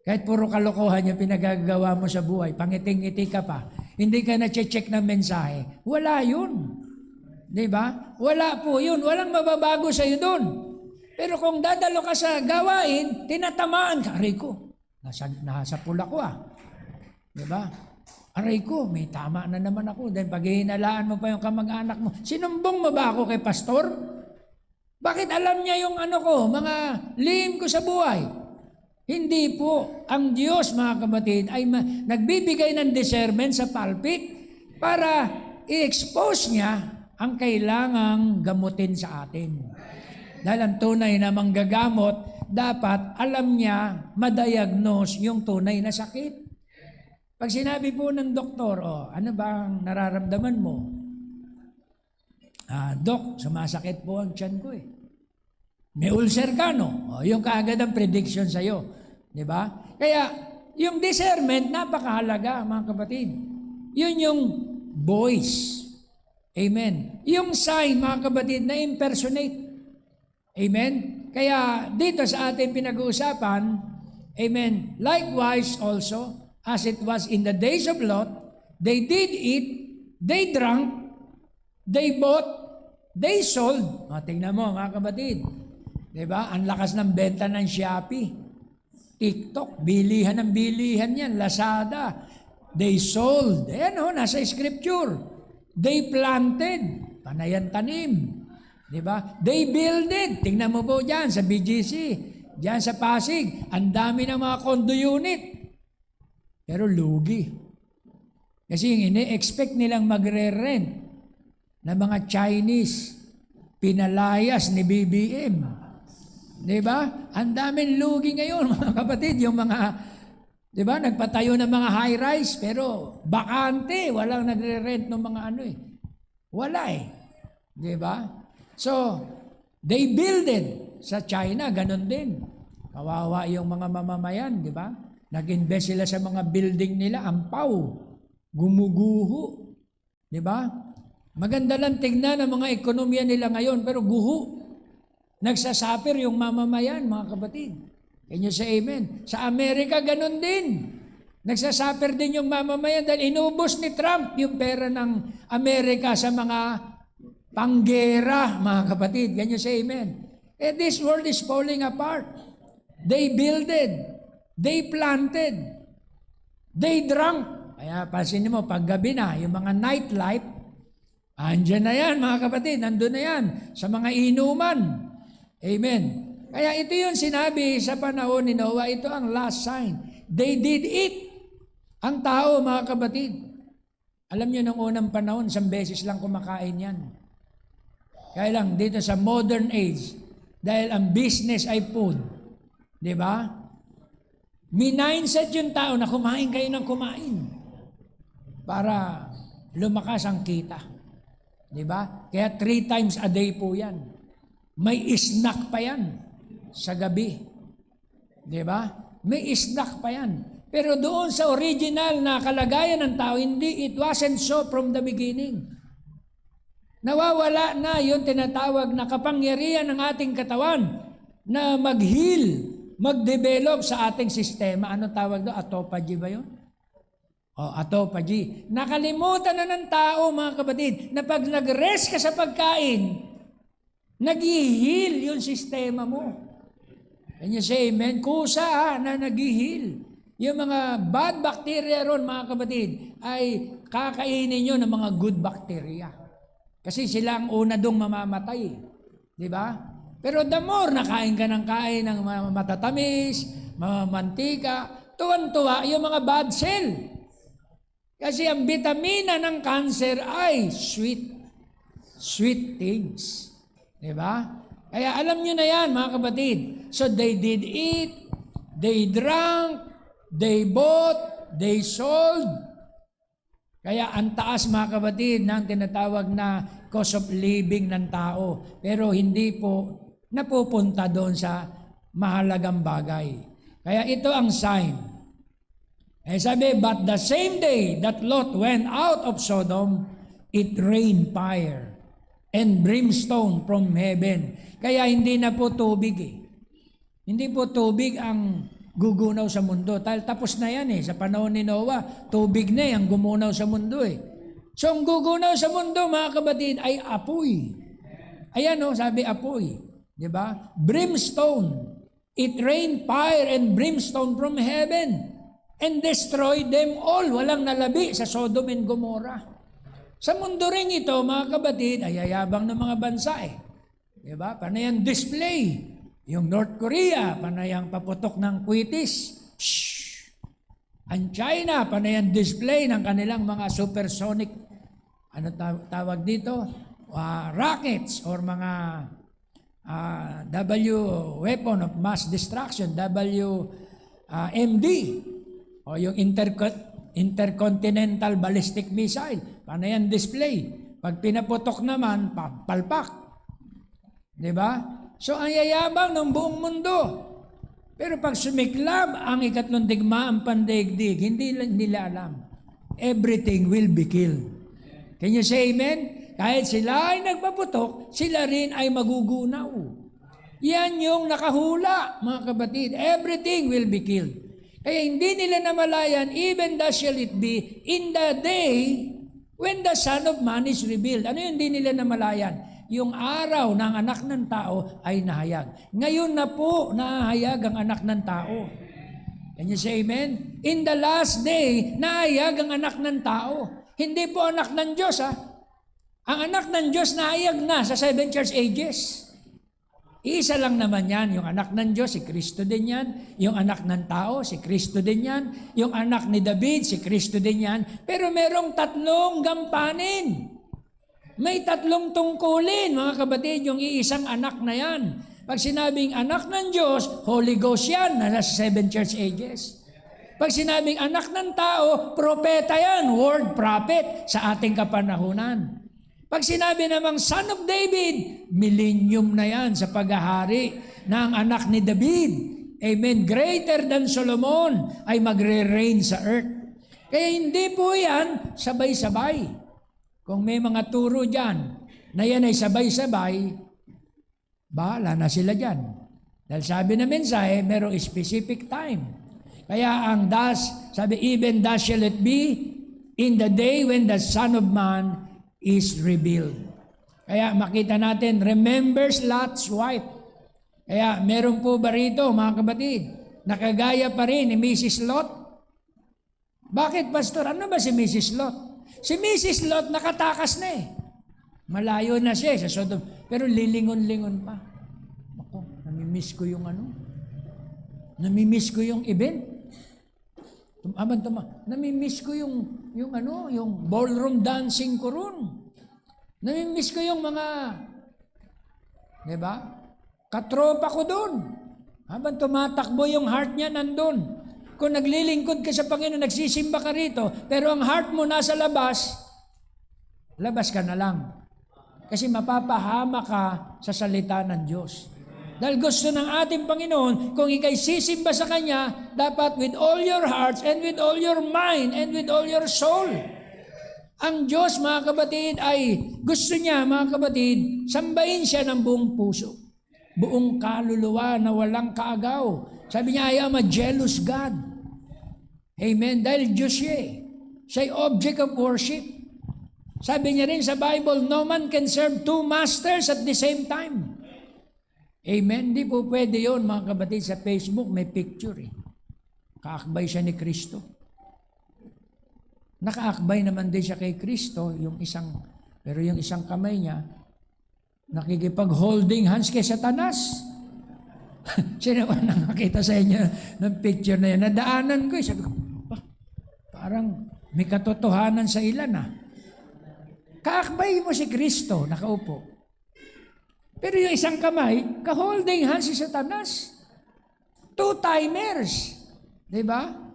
Kahit puro kalokohan yung pinagagawa mo sa buhay, pangiting-ngiti ka pa. Hindi ka na-check ng mensahe. Wala yun. Di ba? Wala po yun. Walang mababago sa'yo doon. Pero kung dadalo ka sa gawain, tinatamaan ka. Aray ko, nasa pula ko Di ba? Aray ko, may tama na naman ako. Dahil pag hihinalaan mo pa yung kamag-anak mo, sinumbong mo ba ako kay pastor? Bakit alam niya yung mga lihim ko sa buhay? Hindi po. Ang Diyos, mga kapatid, ay nagbibigay ng discernment sa pulpit para i-expose niya ang kailangang gamutin sa atin. Dahil ang tunay na manggagamot, dapat alam niya, madiagnose yung tunay na sakit. Pag sinabi po ng doktor, ano ba ang nararamdaman mo? Dok, sumasakit po ang tiyan ko May ulcer ka, no? Yung kaagad ang prediction sa'yo. Di ba? Kaya, yung discernment, napakahalaga, mga kapatid. Yun yung voice. Amen. Yung sign, mga kapatid, na impersonate. Amen? Kaya, dito sa ating pinag-uusapan, amen, likewise also, as it was in the days of Lot, they did eat, they drank, they bought, they sold. Tingnan mo, mga kapatid. Diba? Ang lakas ng benta ng Shopee, TikTok, bilihan ng bilihan yan, Lazada. They sold. Ayan nasa scripture. They planted. Panayan tanim. Diba? They builded. Tingnan mo po dyan sa BGC. Dyan sa Pasig. Ang dami ng mga condo unit. Pero lugi. Kasi yung ini-expect nilang magre-rent na mga Chinese, pinalayas ni BBM. Diba? Ang daming lugi ngayon, mga kapatid. Yung mga, diba, nagpatayo ng mga high-rise, pero bakante, walang nagre-rent ng mga Wala Diba? So, they builded. Sa China, ganun din. Kawawa yung mga mamamayan, diba? Nag-invest sila sa mga building nila, ampaw, gumuguho. Diba? Maganda lang tignan ang mga ekonomiya nila ngayon, pero guho. Nagsasuffer yung mamamayan, mga kapatid. Can you say amen? Sa Amerika, ganun din. Nagsasuffer din yung mamamayan dahil inubos ni Trump yung pera ng Amerika sa mga panggera, mga kapatid. Can you say amen? This world is falling apart. They builded. They planted. They drank. Kaya pansinin mo, paggabi na, yung mga nightlife, andyan na yan, mga kapatid. Nandun na yan sa mga inuman. Amen. Kaya ito yung sinabi sa panahon ni Noah, ito ang last sign. They did eat. Ang tao, mga kapatid, alam nyo nung unang panahon, 1 beses lang kumakain yan. Kaya lang, dito sa modern age, dahil ang business ay food, di ba? May mindset yung tao na kumain kayo ng kumain. para lumakas ang kita. Di ba? Kaya 3 times a day po yan. May snack pa yan sa gabi. Di ba? May snack pa yan. Pero doon sa original na kalagayan ng tao, hindi, it wasn't so from the beginning. Nawawala na yung tinatawag na kapangyarihan ng ating katawan na mag-heal, mag-develop sa ating sistema. Ano tawag doon? Autophagy ba yun? O, autophagy. Nakalimutan na ng tao, mga kapatid, na pag nag-rest ka sa pagkain, nag-heal yung sistema mo. Can you say amen? Kusa na nag-heal. Yung mga bad bacteria ron, mga kapatid, ay kakainin nyo ng mga good bacteria. Kasi sila ang una dong mamamatay. Di ba? Pero the more nakain ka ng kain ng matatamis, mantika, tuwan-tuwa yung mga bad cell. Kasi ang vitamina ng cancer ay sweet. Sweet things. Di ba? Kaya alam nyo na yan, mga kapatid. So they did eat, they drank, they bought, they sold. Kaya ang taas, mga kapatid, ng tinatawag na cost of living ng tao. Pero hindi po napupunta doon sa mahalagang bagay. Kaya ito ang sign. Sabi, but the same day that Lot went out of Sodom, it rained fire and brimstone from heaven. Kaya hindi na po tubig Hindi po tubig ang gugunaw sa mundo. Tapos na yan Sa panahon ni Noah, tubig na ang gumunaw sa mundo So ang gugunaw sa mundo, mga kapatid, ay apoy. Ayan sabi apoy. Diba? Brimstone. It rained fire and brimstone from heaven and destroyed them all. Walang nalabi sa Sodom and Gomorrah. Sa mundo rin ito, mga kapatid, ay yayabang ng mga bansa Diba? Panayang display. Yung North Korea, panayang paputok ng kwitis. Shhh! Ang China, panayang display ng kanilang mga supersonic, tawag dito? Rockets or mga weapon of mass destruction, WMD. O yung intercontinental ballistic missile, panayang display. Pag pinaputok naman, palpak. Di ba? So ang yayabang ng buong mundo. Pero pag sumiklab ang ikatlong digmaang pandaigdig, hindi nila alam. Everything will be killed. Can you say amen? Kahit sila ay nagpaputok, sila rin ay magugunaw. Yan yung nakahula, mga kapatid. Everything will be killed. Kaya hindi nila namalayan, even thus shall it be in the day when the Son of Man is revealed. Ano yung hindi nila namalayan? Yung araw ng anak ng tao ay nahayag. Ngayon na po nahayag ang anak ng tao. Can you say amen? In the last day, nahayag ang anak ng tao. Hindi po anak ng Diyos Ang anak ng Diyos nahayag na sa 7 church ages. Isa lang naman yan, yung anak ng Diyos, si Kristo din yan. Yung anak ng tao, si Kristo din yan. Yung anak ni David, si Kristo din yan. Pero merong 3 gampanin. May 3 tungkulin, mga kapatid, yung iisang anak na yan. Pag sinabing anak ng Diyos, Holy Ghost yan, nasa 7 church ages. Pag sinabing anak ng tao, propeta yan, word prophet sa ating kapanahunan. Pag sinabi namang son of David, millennium na yan sa paghahari ng anak ni David. Amen. Greater than Solomon ay magre-reign sa earth. Kaya hindi po yan sabay-sabay. Kung may mga turo dyan na yan ay sabay-sabay, bahala na sila dyan. Dahil sabi na mensahe, merong specific time. Kaya ang sabi, even thus shall it be in the day when the Son of Man is revealed. Kaya makita natin, remembers Lot's wife. Kaya meron po ba rito, mga kapatid, nakagaya pa rin ni Mrs. Lot? Bakit, Pastor? Ano ba si Mrs. Lot? Si Mrs. Lot nakatakas na Malayo na siya sa Sodom. Pero lilingon-lingon pa. Ako, namimiss ko yung Namimiss ko yung event. Namimiss ko yung ballroom dancing ko ron. Namimiss ko yung mga, di ba? Katropa ko doon. Habang tumatakbo yung heart niya nandun. kung naglilingkod ka sa Panginoon, nagsisimba ka rito, pero ang heart mo nasa labas, labas ka na lang. Kasi mapapahama ka sa salita ng Diyos. Dahil gusto ng ating Panginoon, kung ikay sisimba sa Kanya, dapat with all your hearts and with all your mind and with all your soul. Ang Diyos, mga kapatid, ay gusto niya, mga kapatid, sambahin siya ng buong puso. Buong kaluluwa na walang kaagaw. Sabi niya, I am a jealous God. Amen. Dahil Diyos siya eh. Siya'y object of worship. Sabi niya rin sa Bible, no man can serve two masters at the same time. Amen. Di po pwede yun, mga kapatid, sa Facebook may picture eh. Kaakbay siya ni Kristo. Nakaakbay naman din siya kay Kristo, pero yung isang kamay niya, nakikipag-holding hands kay Satanas. Sino ba nakakita sa inyo ng picture na yan? Nadaanan ko eh. Sabi ko, parang may katotohanan sa ilan ah. Kaakbay mo si Kristo, nakaupo. Pero yung isang kamay, ka-holding hands si Satanas. Two-timers. Diba?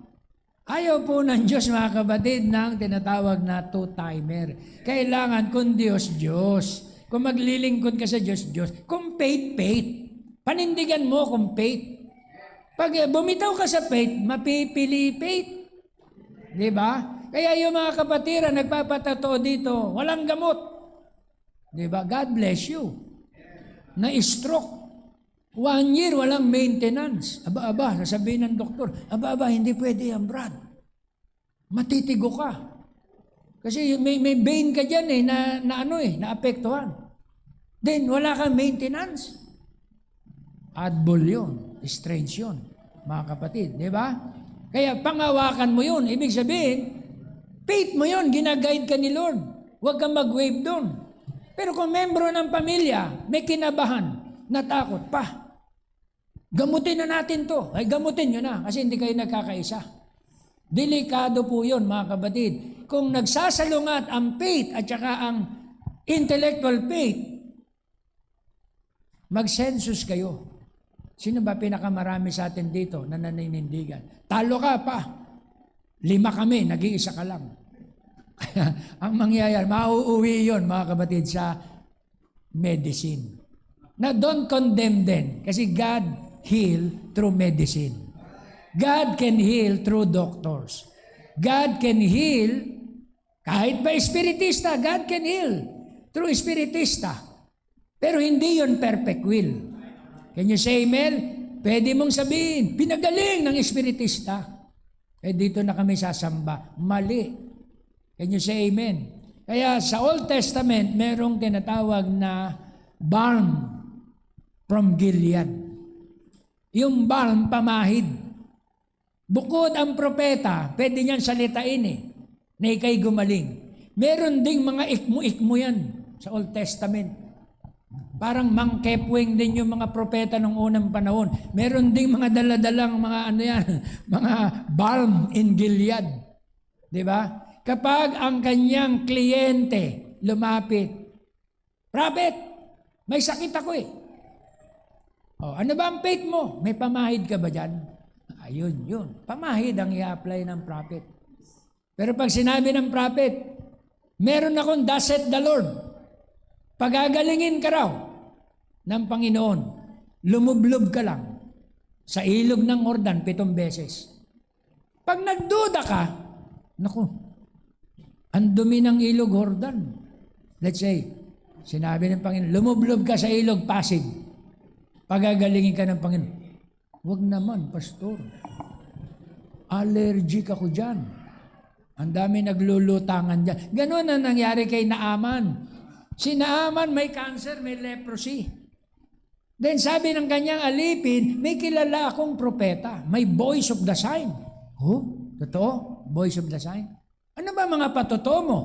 Ayaw po ng Diyos, mga kapatid, ng tinatawag na two-timer. Kailangan kung Diyos, Diyos. Kung maglilingkod ka sa Diyos, Diyos. Kung faith, faith. Panindigan mo kung faith. Pag bumitaw ka sa faith, mapipili faith. Diba? Kaya yung mga kapatira, nagpapatato dito, walang gamot. Diba? God bless you. Na-stroke. 1 year, walang maintenance. Aba, sasabihin ng doktor, aba, hindi pwede yan, Brad. Matitigo ka. Kasi may vein ka dyan eh, naapektuhan. Then, wala kang maintenance. Adbol yun. Strange yun, mga kapatid. Di ba? Kaya pangawakan mo yun. Ibig sabihin, faith mo yun, ginaguide ka ni Lord. Huwag kang mag-wave doon. Pero kung membro ng pamilya, may kinabahan, natakot pa. Gamutin na natin to. Ay, gamutin nyo na kasi hindi kayo nagkakaisa. Delikado po yun, mga kapatid. Kung nagsasalungat ang faith at saka ang intellectual faith, mag-census kayo. Sino ba pinakamarami sa atin dito na naninindigan? Talo ka pa. 5 kami, nag-iisa ka lang. Ang mangyayari, mauuwi yun, mga kapatid, sa medicine. Na don't condemn them kasi God heal through medicine. God can heal through doctors. God can heal kahit pa espiritista, God can heal through espiritista. Pero hindi yun perfect will. Can you say amen? Pwede mong sabihin, pinagaling ng espiritista. Dito na kami sasamba. Mali. Can you say amen? Kaya sa Old Testament, merong tinatawag na balm from Gilead. Yung balm, pamahid. Bukod ang propeta, pwede niyan salitain eh, na ikay gumaling. Meron ding mga ikmo-ikmo yan sa Old Testament. Parang Mang Kepwing din yung mga propeta ng unang panahon. Meron ding mga daladalang mga mga balm in Gilead. Diba? Kapag ang kanyang kliyente lumapit, Prophet, may sakit ako eh. Ano ba ang faith mo? May pamahid ka ba dyan? Ayun, yun. Pamahid ang i-apply ng prophet. Pero pag sinabi ng prophet, meron akong thus saith the Lord. Pagagalingin ka raw ng Panginoon. Lumublob ka lang sa ilog ng Jordan 7 beses. Pag nagduda ka, naku, ang dumi ng ilog Jordan. Let's say, sinabi ng Panginoon, lumublob ka sa ilog Pasig. Pagagalingin ka ng Panginoon. Huwag naman, pastor. Allergic ako dyan. Ang dami naglulutangan dyan. Ganon ang nangyari kay Naaman. Si Naaman may cancer, may leprosy. Then sabi ng kanyang alipin, may kilala akong propeta. May voice of the sign. Totoo? Voice of the sign? Ano ba mga patotoo mo?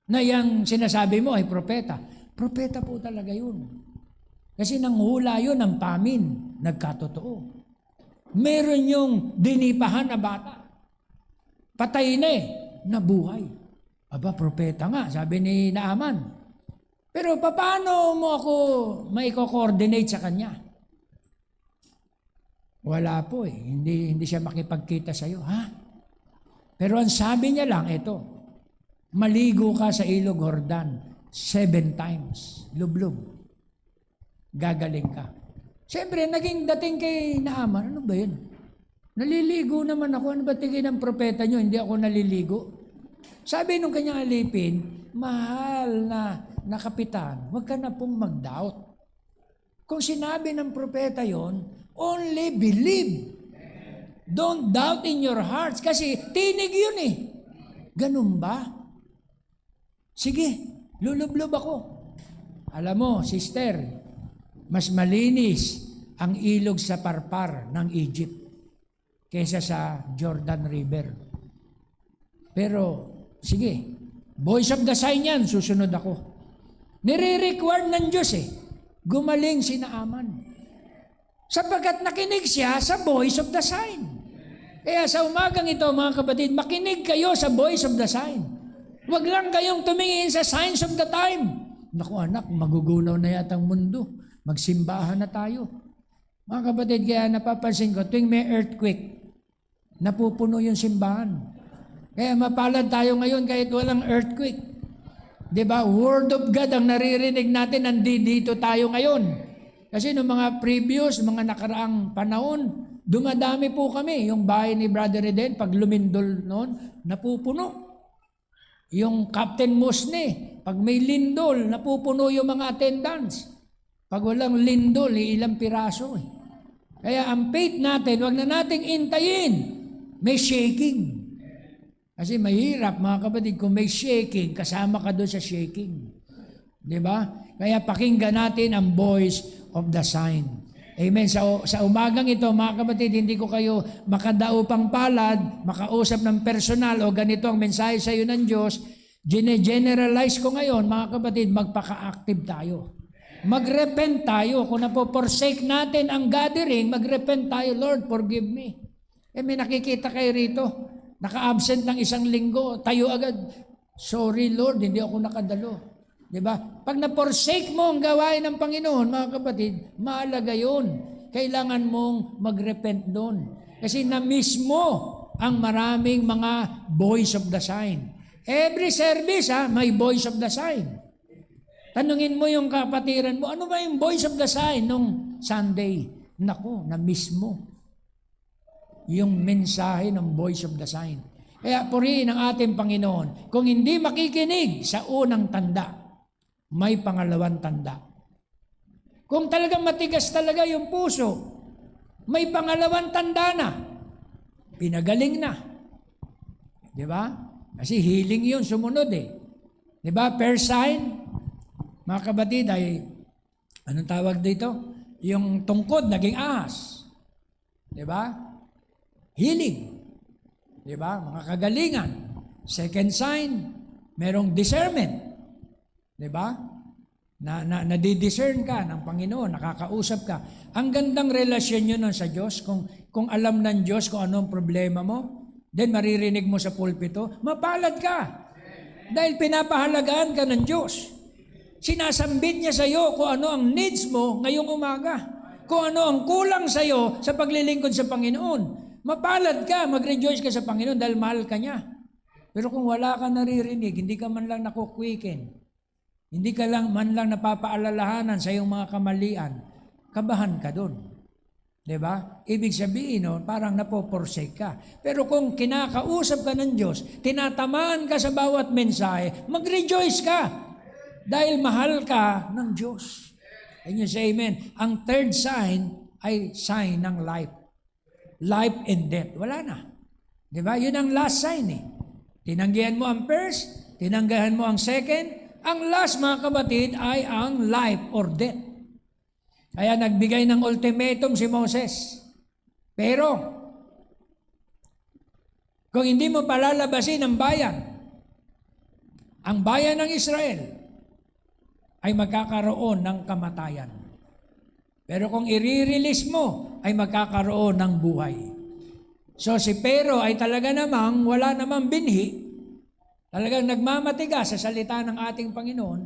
Na yung sinasabi mo ay propeta. Propeta po talaga yun. Kasi nanghula yun ng pamin, nagkatotoo. Meron yung dinipahan na bata. Patay na eh, nabuhay. Aba, propeta nga, sabi ni Naaman. Pero paano mo ako maiko-coordinate sa kanya? Wala po eh. Hindi siya makipagkita sa iyo. Ha? Pero ang sabi niya lang, ito, maligo ka sa ilog Jordan 7 times. Lublub. Gagaling ka. Siyempre, naging dating kay Naaman. Ano ba yun? Naliligo naman ako. Ano ba tingin ng propeta nyo? Hindi ako naliligo. Sabi nung kanyang alipin, mahal na kapitan, huwag ka na pong mag-doubt. Kung sinabi ng propeta yon, only believe. Don't doubt in your hearts. Kasi tinig yun eh. Ganun ba? Sige, lulublob ako. Alam mo, sister, mas malinis ang ilog sa parpar ng Egypt kaysa sa Jordan River. Pero, sige, voice of the sign yan, susunod ako. Nire-require ng Diyos eh. Gumaling si Naaman. Sapagkat nakinig siya sa voice of the sign. Kaya sa umagang ito, mga kapatid, makinig kayo sa voice of the sign. Huwag lang kayong tumingin sa signs of the time. Naku anak, magugunaw na yata ang mundo. Magsimbahan na tayo. Mga kapatid, kaya napapansin ko, tuwing may earthquake, napupuno yung simbahan. Kaya mapalad tayo ngayon kahit walang earthquake. Diba? Word of God ang naririnig natin, nandito tayo ngayon. Kasi noong mga previous, mga nakaraang panahon, dumadami po kami. Yung bahay ni Brother Eden, pag lumindol noon, napupuno. Yung Captain Musne, pag may lindol, napupuno yung mga attendants. Pag walang lindol, ilang piraso. Kaya ang faith natin, wag na nating intayin. May shaking. Kasi mahirap, mga kapatid, kung may shaking, kasama ka doon sa shaking. Di ba? Kaya pakinggan natin ang voice of the sign. Amen. Sa umagang ito, mga kapatid, hindi ko kayo makadaupang palad, makausap ng personal o ganito ang mensahe sa iyo ng Diyos. Generalize ko ngayon, mga kapatid, magpaka-active tayo. Mag-repent tayo. Kung napoforsake natin ang gathering, mag-repent tayo, Lord, forgive me. May nakikita kayo rito. Naka-absent ng 1 linggo, tayo agad. Sorry Lord, hindi ako nakadalo. Diba? Pag na-forsake mo ang gawain ng Panginoon, mga kapatid, mahalaga yun. Kailangan mong mag-repent doon. Kasi na-miss mo ang maraming mga voice of the sign. Every service, may voice of the sign. Tanungin mo yung kapatiran mo, ano ba yung voice of the sign nung Sunday? Naku, na-miss mo yung mensahe ng voice of the sign. Kaya purihin ang ating Panginoon. Kung hindi makikinig sa unang tanda, may pangalawang tanda. Kung talagang matigas talaga yung puso, may pangalawang tanda na. Pinagaling na. Di ba? Kasi healing yun, sumunod eh. Di ba? First sign, mga kapatid, ay, anong tawag dito? Yung tungkod, naging ahas. Di ba? Healing. Di ba? Mga kagalingan. Second sign, merong discernment. Di ba? Nadidiscern ka ng Panginoon, nakakausap ka. Ang gandang relasyon nyo nun sa Diyos, kung alam ng Diyos kung ano ang problema mo, then maririnig mo sa pulpito, mapalad ka. Dahil pinapahalagaan ka ng Diyos. Sinasambit niya sa iyo kung ano ang needs mo ngayong umaga. Kung ano ang kulang sa iyo sa paglilingkod sa Panginoon. Mapalad ka, mag-rejoice ka sa Panginoon dahil mahal ka niya. Pero kung wala ka naririnig, hindi ka man lang nakukwikin, hindi ka man lang napapaalalahanan sa iyong mga kamalian, kabahan ka doon. Diba? Ibig sabihin, parang napoporsake ka. Pero kung kinakausap ka ng Diyos, tinatamaan ka sa bawat mensahe, mag-rejoice ka dahil mahal ka ng Diyos. And you say amen. Ang third sign ay sign ng life. Life and death. Wala na. Diba? Yun ang last sign eh. Tinanggihan mo ang first, tinanggihan mo ang second. Ang last, mga kapatid, ay ang life or death. Kaya nagbigay ng ultimatum si Moses. Pero, kung hindi mo palalabasin ang bayan ng Israel, ay magkakaroon ng kamatayan. Pero kung i-release mo, ay magkakaroon ng buhay. So si Pero ay talaga namang wala namang binhi, talagang nagmamatigas sa salita ng ating Panginoon,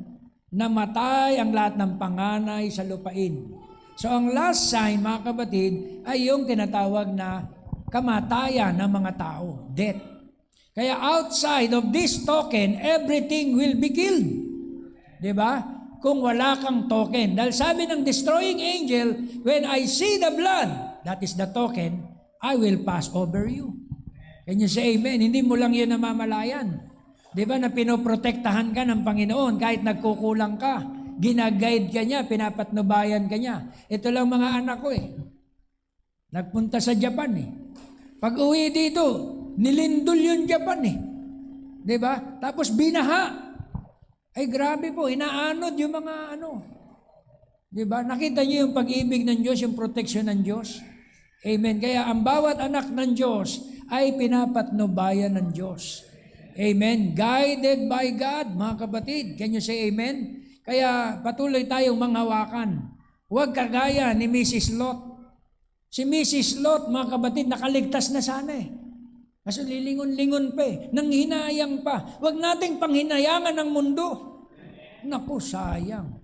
namatay ang lahat ng panganay sa lupain. So ang last sign, mga kapatid, ay yung tinatawag na kamatayan ng mga tao, death. Kaya outside of this token, everything will be killed. Di ba? Kung wala kang token. Dahil sabi ng destroying angel, when I see the blood, that is the token, I will pass over you. Can you say amen? Hindi mo lang yun namamalayan. Di ba na pinoprotektahan ka ng Panginoon kahit nagkukulang ka. Ginaguide ka niya, pinapatnubayan ka niya. Ito lang mga anak ko Nagpunta sa Japan Pag uwi dito, nilindol yung Japan Di ba? Tapos binaha. Ay grabe po, inaanod yung mga Di ba? Nakita niyo yung pag-ibig ng Diyos, yung protection ng Diyos. Amen. Kaya ang bawat anak ng Diyos ay pinapatnubayan ng Diyos. Amen. Guided by God, mga kapatid. Can you say amen? Kaya patuloy tayong manghawakan. Huwag kagaya ni Mrs. Lot. Si Mrs. Lot, mga kapatid, nakaligtas na sana Kasi lilingon-lingon pa nanghinayang pa. Huwag nating panghinayangan ng mundo. Naku, sayang.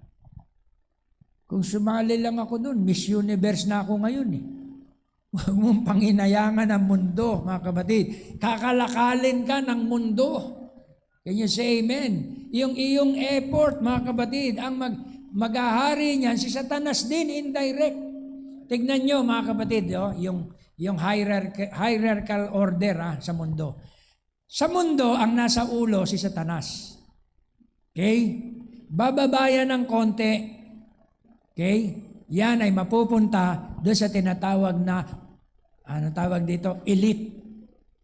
Kung sumali lang ako doon, Miss Universe na ako ngayon Huwag mong panghinayangan ng mundo, mga kapatid. Kakalakalin ka ng mundo. Can you say amen? Yung iyong effort, mga kapatid, ang maghahari niyan, si Satanas din, indirect. Tignan nyo, mga kapatid, yung hierarchical order sa mundo. Sa mundo, ang nasa ulo si Satanas. Okay? Bababayan ng konti. Okay? Yan ay mapupunta doon sa tinatawag na, tawag dito, elite.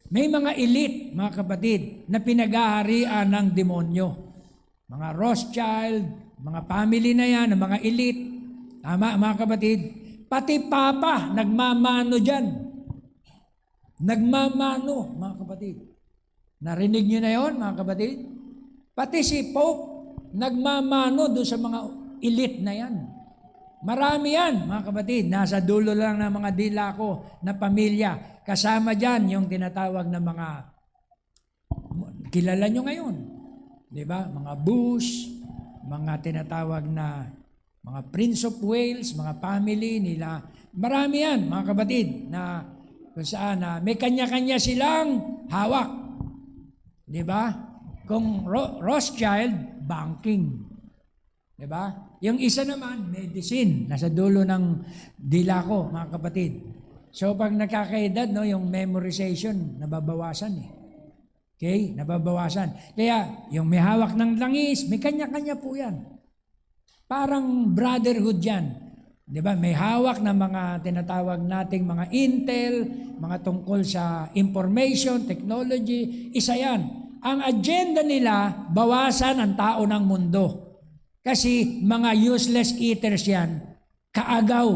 May mga elite, mga kapatid, na pinag-aharian ng demonyo. Mga Rothschild, mga family na yan, mga elite. Tama, mga kapatid? Pati Papa, nagmamano dyan. Nagmamano, mga kapatid. Narinig nyo na yon, mga kapatid? Pati si Pope, nagmamano doon sa mga elite na yan. Marami yan, mga kapatid. Nasa dulo lang ng mga dila ko na pamilya. Kasama dyan yung tinatawag na mga, kilala nyo ngayon. Di ba? Mga Bush, mga tinatawag na mga Prince of Wales, mga family nila. Marami yan, mga kapatid, na kung saan may kanya-kanya silang hawak. Di ba? Kung Rothschild, banking. Di ba? Yung isa naman, medicine. Nasa dulo ng dila ko, mga kapatid. So pag nakakaedad, yung memorization, nababawasan Okay? Nababawasan. Kaya, yung may hawak ng langis, may kanya-kanya po yan. Parang brotherhood yan. Di ba? May hawak na mga tinatawag nating mga intel, mga tungkol sa information, technology, isa yan. Ang agenda nila, bawasan ang tao ng mundo. Kasi mga useless eaters yan, kaagaw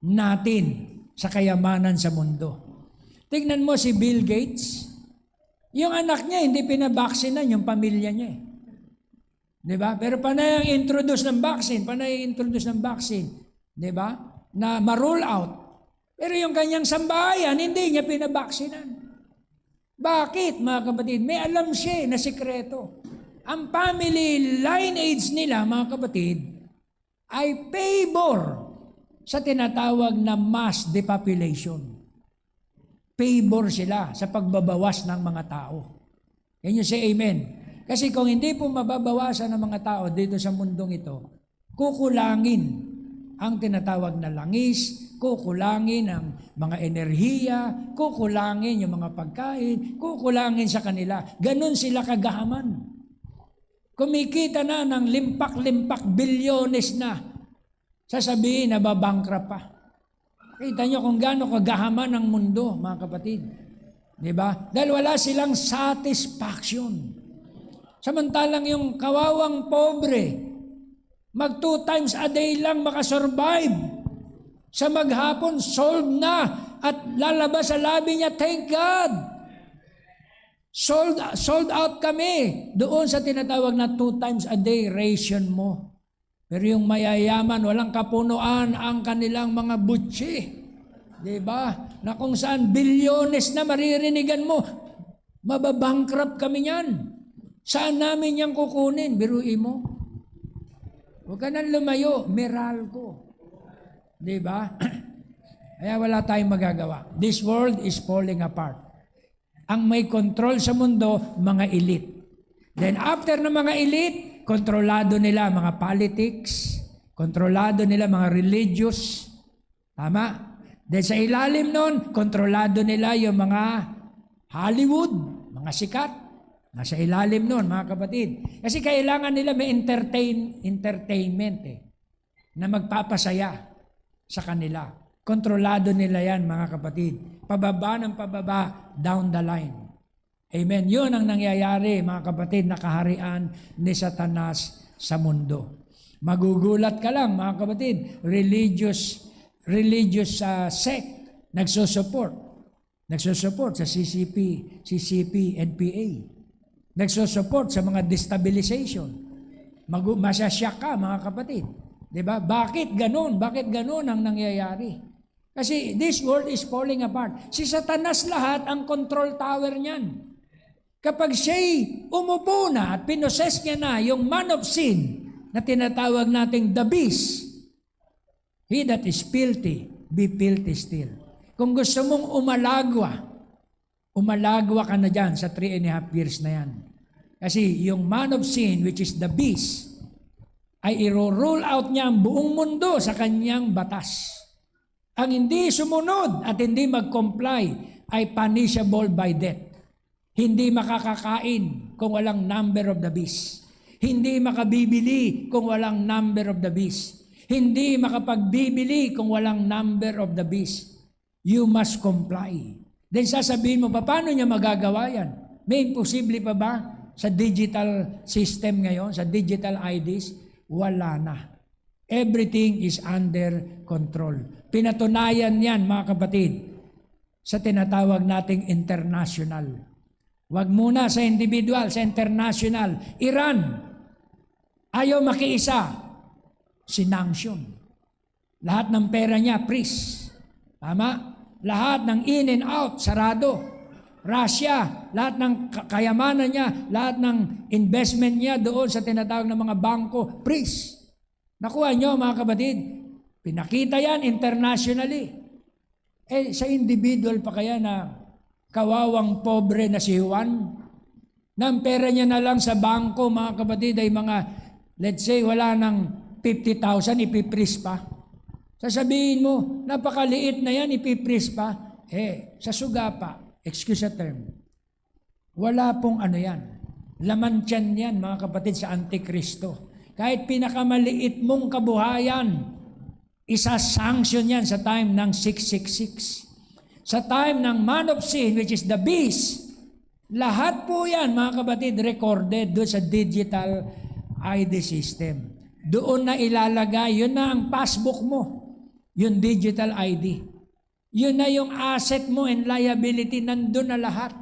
natin sa kayamanan sa mundo. Tignan mo si Bill Gates. Yung anak niya, hindi pinabaksinan yung pamilya niya Di ba? Pero panay ang introduce ng vaccine, di ba? Na ma-roll out. Pero yung kanyang sambahayan, hindi niya pinabaksinan. Bakit, mga kapatid? May alam siya na sikreto. Ang family lineage nila, mga kapatid, ay favor sa tinatawag na mass depopulation. Favor sila sa pagbabawas ng mga tao. Can you say amen? Kasi kung hindi po mababawasan ng mga tao dito sa mundong ito, kukulangin ang tinatawag na langis, kukulangin ang mga enerhiya, kukulangin yung mga pagkain, kukulangin sa kanila. Ganon sila kagahaman. Kumikita na ng limpak-limpak bilyones na. Sasabihin na babankrupt pa. Kita nyo kung gaano kagahaman ang mundo, mga kapatid. Diba? Dahil wala silang satisfaction. Samantalang yung kawawang pobre, 2 times a day lang makasurvive. Sa maghapon, solved na at lalabas sa labi niya, thank God. Sold out kami doon sa tinatawag na 2 times a day ration mo. Pero yung mayayaman, walang kapunuan ang kanilang mga butsi. Diba? Na kung saan bilyones na maririnigan mo, mababankrupt kami niyan. Saan namin yang kukunin? Biruin mo. Huwag ka nang lumayo, Meralco. Di ba? Kaya wala tayong magagawa. This world is falling apart. Ang may control sa mundo, mga elite. Then after ng mga elite, kontrolado nila mga politics, kontrolado nila mga religious. Tama? Then sa ilalim nun, kontrolado nila yung mga Hollywood, mga sikat. Nasa ilalim nun, mga kapatid. Kasi kailangan nila may entertainment na magpapasaya sa kanila. Kontrolado nila yan, mga kapatid. Pababa ng pababa, down the line. Amen. Yun ang nangyayari, mga kapatid, na kaharian ni Satanas sa mundo. Magugulat ka lang, mga kapatid, religious sect, nagsusupport sa CCP, NPA. Nagsusupport sa mga destabilization. Masasyak ka, mga kapatid. Diba? Bakit ganun? Bakit ganun ang nangyayari? Kasi this world is falling apart. Si Satanas lahat ang control tower niyan. Kapag siya'y umupo na at pinoses niya na yung man of sin na tinatawag nating the beast, he that is filthy, be filthy still. Kung gusto mong umalagwa ka na dyan sa 3.5 years na yan. Kasi yung man of sin, which is the beast, ay iro-roll out niya ang buong mundo sa kanyang batas. Ang hindi sumunod at hindi mag-comply ay punishable by death. Hindi makakakain kung walang number of the beast. Hindi makabibili kung walang number of the beast. Hindi makapagbibili kung walang number of the beast. You must comply. Then sasabihin mo, paano niya magagawa yan? May imposible pa ba sa digital system ngayon, sa digital IDs? Wala na. Everything is under control. Pinatunayan yan, mga kapatid, sa tinatawag nating international. Wag muna sa individual, sa international. Iran, ayaw makiisa, sinanction. Lahat ng pera niya, freeze. Tama? Lahat ng in and out, sarado. Russia, lahat ng kayamanan niya, lahat ng investment niya doon sa tinatawag ng mga bangko, freeze. Nakuha niyo, mga kapatid, pinakita yan internationally. Sa individual pa kaya na kawawang pobre na si Juan, na ang pera niya na lang sa bangko, mga kapatid, ay mga, let's say, wala ng 50,000, ipipris pa. Sasabihin mo, napakaliit na yan, ipipris pa. Sa suga pa, excuse the term, wala pong ano yan. Laman tiyan yan, mga kapatid, sa Antikristo. Kahit pinakamaliit mong kabuhayan, isa-sanction yan sa time ng 666. Sa time ng man of sin, which is the beast, lahat po yan, mga kapatid, recorded doon sa digital ID system. Doon na ilalagay, yun na ang passbook mo, yung digital ID. Yun na yung asset mo and liability, nandun na lahat.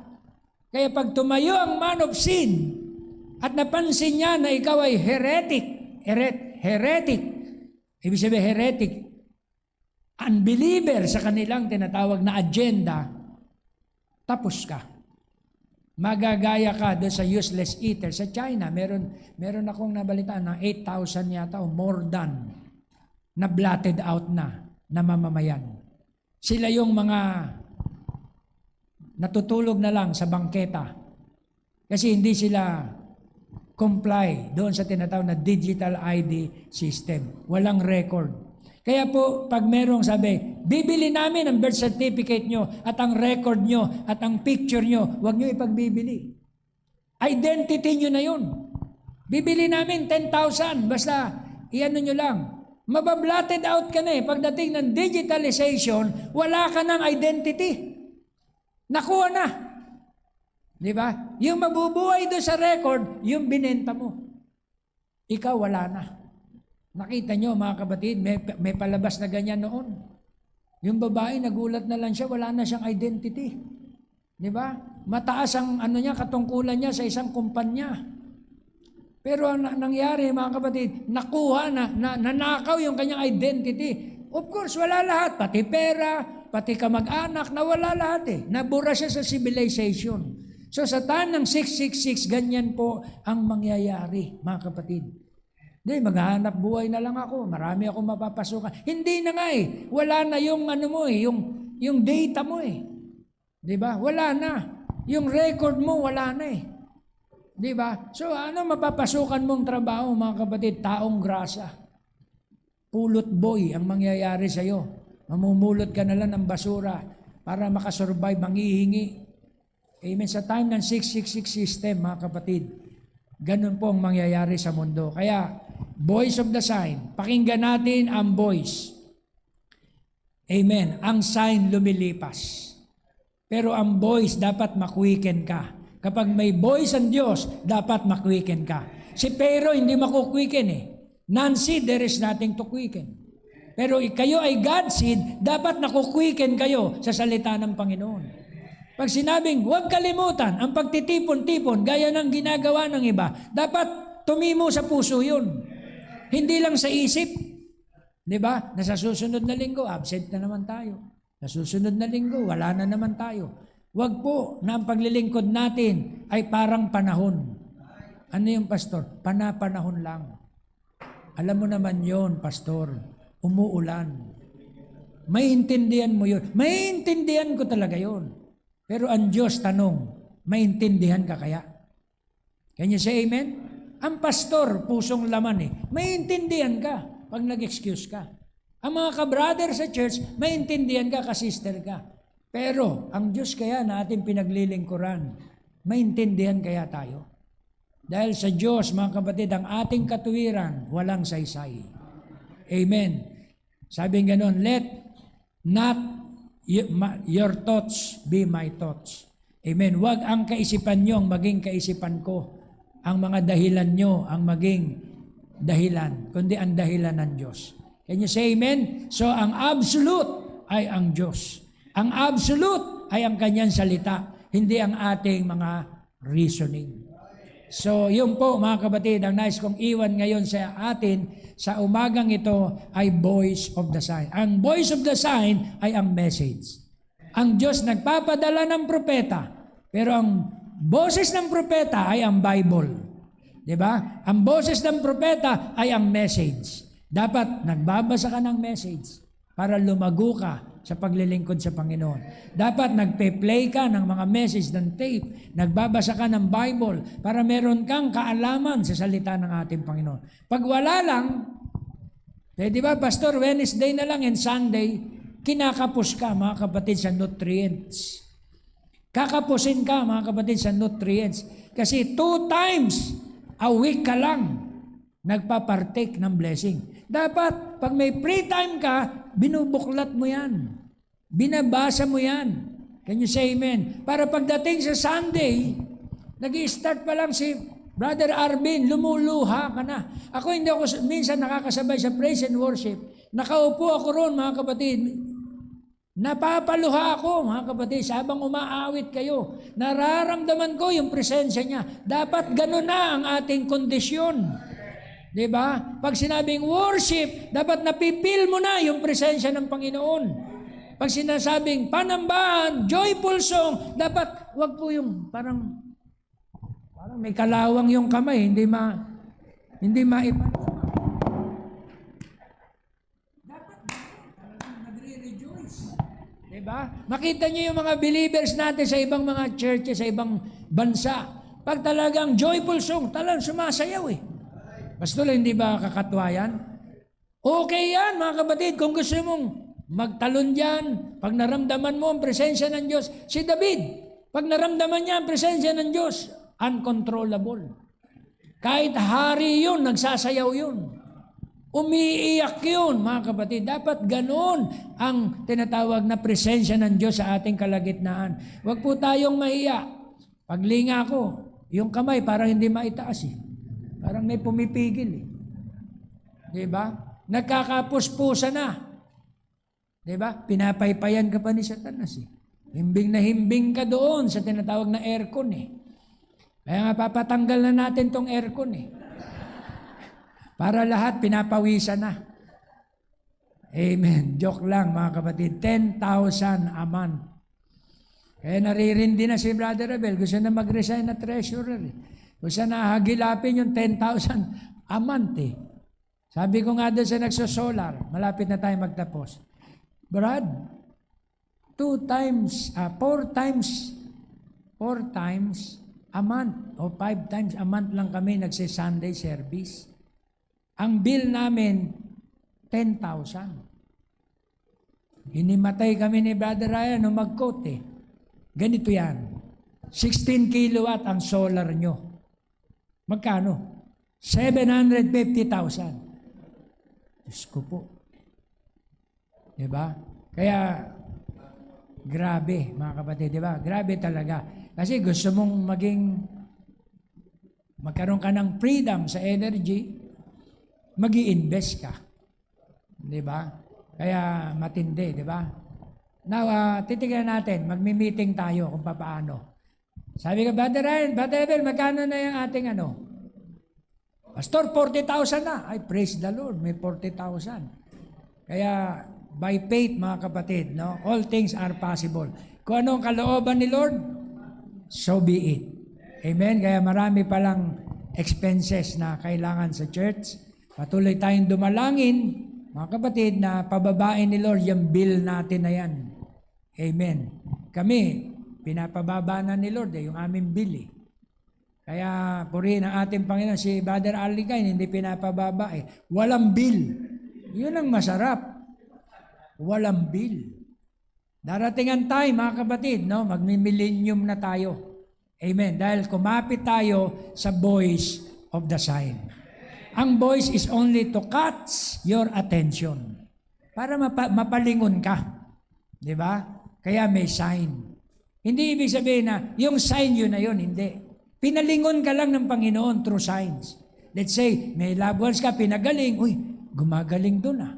Kaya pag tumayo ang man of sin, at napansin niya na ikaw ay heretic, ibig sabihin heretic, unbeliever sa kanilang tinatawag na agenda, tapos ka. Magagaya ka doon sa useless eater. Sa China, meron akong nabalitaan na 8,000 yata o more than na blotted out na mamamayan. Sila yung mga natutulog na lang sa bangketa kasi hindi sila comply doon sa tinatawag na digital ID system. Walang record. Kaya po, pag merong sabi, bibili namin ang birth certificate nyo at ang record nyo at ang picture nyo, huwag nyo ipagbibili. Identity nyo na yun. Bibili namin 10,000, basta iano nyo lang. Mabablatted out ka na Pagdating ng digitalization, wala ka ng identity. Nakuha na. Di ba? Yung mabubuhay doon sa record, yung binenta mo. Ikaw wala na. Nakita nyo, mga kapatid, may palabas na ganyan noon. Yung babae, nagulat na lang siya, wala na siyang identity. Di ba? Mataas ang katungkulan niya sa isang kumpanya. Pero ang nangyari, mga kapatid, nakuha na, nanakaw yung kanyang identity. Of course, wala lahat. Pati pera, pati kamag-anak, nawala lahat Nabura siya sa civilization. So sa time ng 666, ganyan po ang mangyayari, mga kapatid. Hindi, maghahanap buhay na lang ako. Marami akong mapapasukan. Hindi na nga eh. Wala na yung ano mo eh, yung data mo eh. Di ba? Wala na. Yung record mo, wala na eh. Di ba? So ano mapapasukan mong trabaho, mga kapatid? Taong grasa. Pulot boy ang mangyayari sa'yo. Mamumulot ka na lang ng basura para makasurvive, manghihingi. Amen. Sa time ng 666 system, mga kapatid, ganun po ang mangyayari sa mundo. Kaya, voice of the sign, pakinggan natin ang voice. Amen. Ang sign lumilipas. Pero ang voice dapat makwiken ka. Kapag may voice ang Diyos, dapat makwiken ka. Si Pero hindi makukwiken eh. None-seed, there is nothing to quicken. Pero kayo ay God-seed, dapat nakukwiken kayo sa salita ng Panginoon. Pag sinabing, huwag kalimutan ang pagtitipon-tipon, gaya ng ginagawa ng iba, dapat tumimo sa puso yun. Hindi lang sa isip. Di ba? Na sa susunod na linggo, absent na naman tayo. Sa susunod na linggo, wala na naman tayo. Huwag po na ang paglilingkod natin ay parang panahon. Ano yung pastor? Panapanahon lang. Alam mo naman yon, pastor. Umuulan. Maintindihan mo yun. Maintindihan ko talaga yon. Pero ang Diyos tanong, maintindihan ka kaya? Can you say amen? Ang pastor, pusong laman eh. Maintindihan ka pag nag-excuse ka. Ang mga ka-brother sa church, maintindihan ka, ka-sister ka. Pero ang Diyos kaya na ating pinaglilingkuran, maintindihan kaya tayo? Dahil sa Diyos, mga kapatid, ang ating katuwiran, walang saysay. Amen. Sabi nga nun, let not your thoughts be my thoughts. Amen. Huwag ang kaisipan nyo ang maging kaisipan ko. Ang mga dahilan nyo ang maging dahilan, kundi ang dahilan ng Diyos. Can you say amen? So, ang absolute ay ang Diyos. Ang absolute ay ang kanyang salita, hindi ang ating mga reasoning. So, yun po mga kapatid, ang nais kong iwan ngayon sa atin sa umagang ito ay voice of the sign. Ang voice of the sign ay ang message. Ang Diyos nagpapadala ng propeta, pero ang boses ng propeta ay ang Bible. Diba? Ang boses ng propeta ay ang message. Dapat nagbabasa ka ng message para lumago ka sa paglilingkod sa Panginoon. Dapat nagpe-play ka ng mga message ng tape, nagbabasa ka ng Bible para meron kang kaalaman sa salita ng ating Panginoon. Pag wala lang, di ba, Pastor, Wednesday na lang and Sunday, kinakapos ka, mga kapatid, sa nutrients. Kakapusin ka, mga kapatid, sa nutrients. Kasi 2 times a week ka lang nagpapartake ng blessing. Dapat, pag may free time ka, binubuklat mo yan. Binabasa mo yan. Can you say amen? Para pagdating sa Sunday, nag-i-start pa lang si Brother Arvin, lumuluha ka na. Ako hindi ako minsan nakakasabay sa praise and worship. Nakaupo ako roon, mga kapatid. Napapaluha ako, mga kapatid, habang umaawit kayo. Nararamdaman ko yung presensya niya. Dapat gano'n na ang ating kondisyon. Diba? Pag sinabing worship, dapat napipil mo na yung presensya ng Panginoon. Pag sinasabing panambahan, joyful song, dapat wag po yung parang may kalawang yung kamay, hindi maipan. Dapat nagre-rejoice. Diba? Makita niyo yung mga believers natin sa ibang mga churches, sa ibang bansa. Pag talagang joyful song, talagang sumasayaw eh. Pastor, hindi ba kakatwa yan? Okay yan, mga kapatid. Kung gusto mong magtalon dyan, pag naramdaman mo ang presensya ng Diyos, si David, pag naramdaman niya ang presensya ng Diyos, uncontrollable. Kahit hari yun, nagsasayaw yun. Umiiyak yun, mga kapatid. Dapat ganoon ang tinatawag na presensya ng Diyos sa ating kalagitnaan. Huwag po tayong mahiya. Paglinga ko, yung kamay parang hindi maitaas eh. Parang may pumipigil eh. Diba? Nagkakapuspusa na. Diba? Pinapaypayan ka pa ni Satanas eh. Himbing na himbing ka doon sa tinatawag na aircon eh. Kaya nga papatanggal na natin tong aircon eh. Para lahat pinapawisan na. Amen. Joke lang mga kapatid. 10,000 a month. Kaya naririndi na si Brother Abel. Gusto na mag-resign na treasurer eh. Gusto na hagilapin yung 10,000 a month eh. Sabi ko nga doon sa nagsosolar, malapit na tayo magtapos. Brad, 4 times a month o 5 times a month lang kami nagsi-Sunday service. Ang bill namin, 10,000. Hinimatay kami ni Brother Ryan nung mag-quote eh. Ganito yan. 16 kilowatt ang solar nyo. Magkano? 750,000. Diyos ko po. Diba? Kaya, grabe mga kapatid, diba? Grabe talaga. Kasi gusto mong magkaroon ka ng freedom sa energy, mag-i-invest ka. Diba? Kaya matindi, diba? Now, titignan natin, magmi-meeting tayo kung paano. Sabi ko, Brother Abel, magkano na yung ating Pastor, 40,000 na. Ay, praise the Lord, may 40,000. Kaya, by faith, mga kapatid, no? All things are possible. Kung anong kalooban ni Lord, so be it. Amen? Kaya marami palang expenses na kailangan sa church. Patuloy tayong dumalangin, mga kapatid, na pababain ni Lord yung bill natin na yan. Amen. Kami, pinapababa na ni Lord yung aming bill eh. Kaya purihin ang ating Panginoon. Si Brother Aligay, hindi pinapababa eh. Walang bill. Yun ang masarap. Walang bill. Darating ang time, mga kapatid, no? Magmi-millennium na tayo. Amen. Dahil kumapit tayo sa voice of the sign. Ang voice is only to catch your attention. Para mapalingon ka. Di ba? Kaya may sign. Hindi ibig sabihin na, yung sign yun na yun, hindi. Pinalingon ka lang ng Panginoon through signs. Let's say, may loved ones ka, pinagaling, uy, gumagaling doon ah.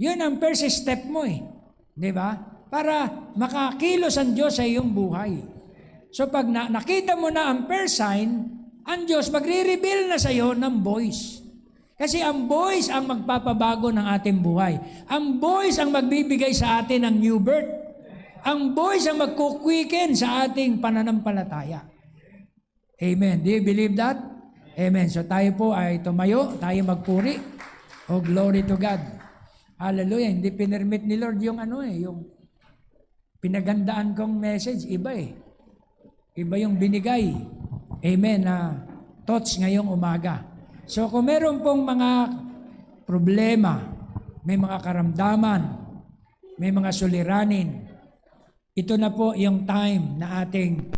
Yun ang first step mo eh. Di ba? Para makakilos ang Diyos sa iyong buhay. So pag nakita mo na ang first sign, ang Diyos magre-reveal na sa iyo ng voice. Kasi ang voice ang magpapabago ng ating buhay. Ang voice ang magbibigay sa atin ng new birth. Ang voice ang magkukwiken sa ating pananampalataya. Amen. Do you believe that? Amen. So tayo po ay tumayo, tayo magpuri. Oh, glory to God. Hallelujah. Hindi pinermit ni Lord yung yung pinagandaan kong message. Iba eh. Iba yung binigay. Amen. Na thoughts ngayong umaga. So kung meron pong mga problema, may mga karamdaman, may mga suliranin, ito na po yung time na ating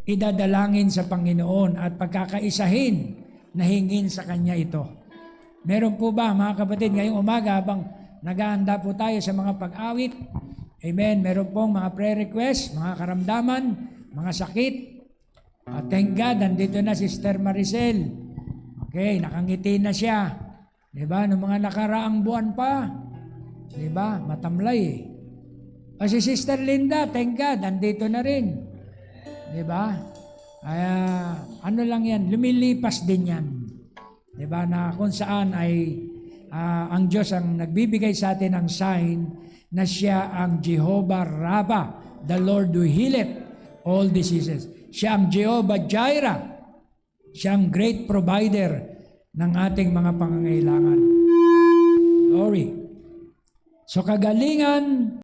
idadalangin sa Panginoon at pagkakaisahin na hingin sa Kanya ito. Meron po ba mga kapatid ngayong umaga habang naghahanda po tayo sa mga pag-awit? Amen. Meron pong mga prayer requests, mga karamdaman, mga sakit. Thank God, nandito na si Sister Maricel. Okay, nakangiti na siya. Diba? Noong mga nakaraang buwan pa. Diba? Matamlay eh. O si Sister Linda, thank God, nandito na rin. Diba? Kaya, ano lang yan, lumilipas din yan. Diba? Na kung saan ay ang Diyos ang nagbibigay sa atin ng sign na siya ang Jehovah Rapha, the Lord who healeth all diseases. Siya ang Jehovah Jireh. Siya ang great provider ng ating mga pangangailangan. Glory. So kagalingan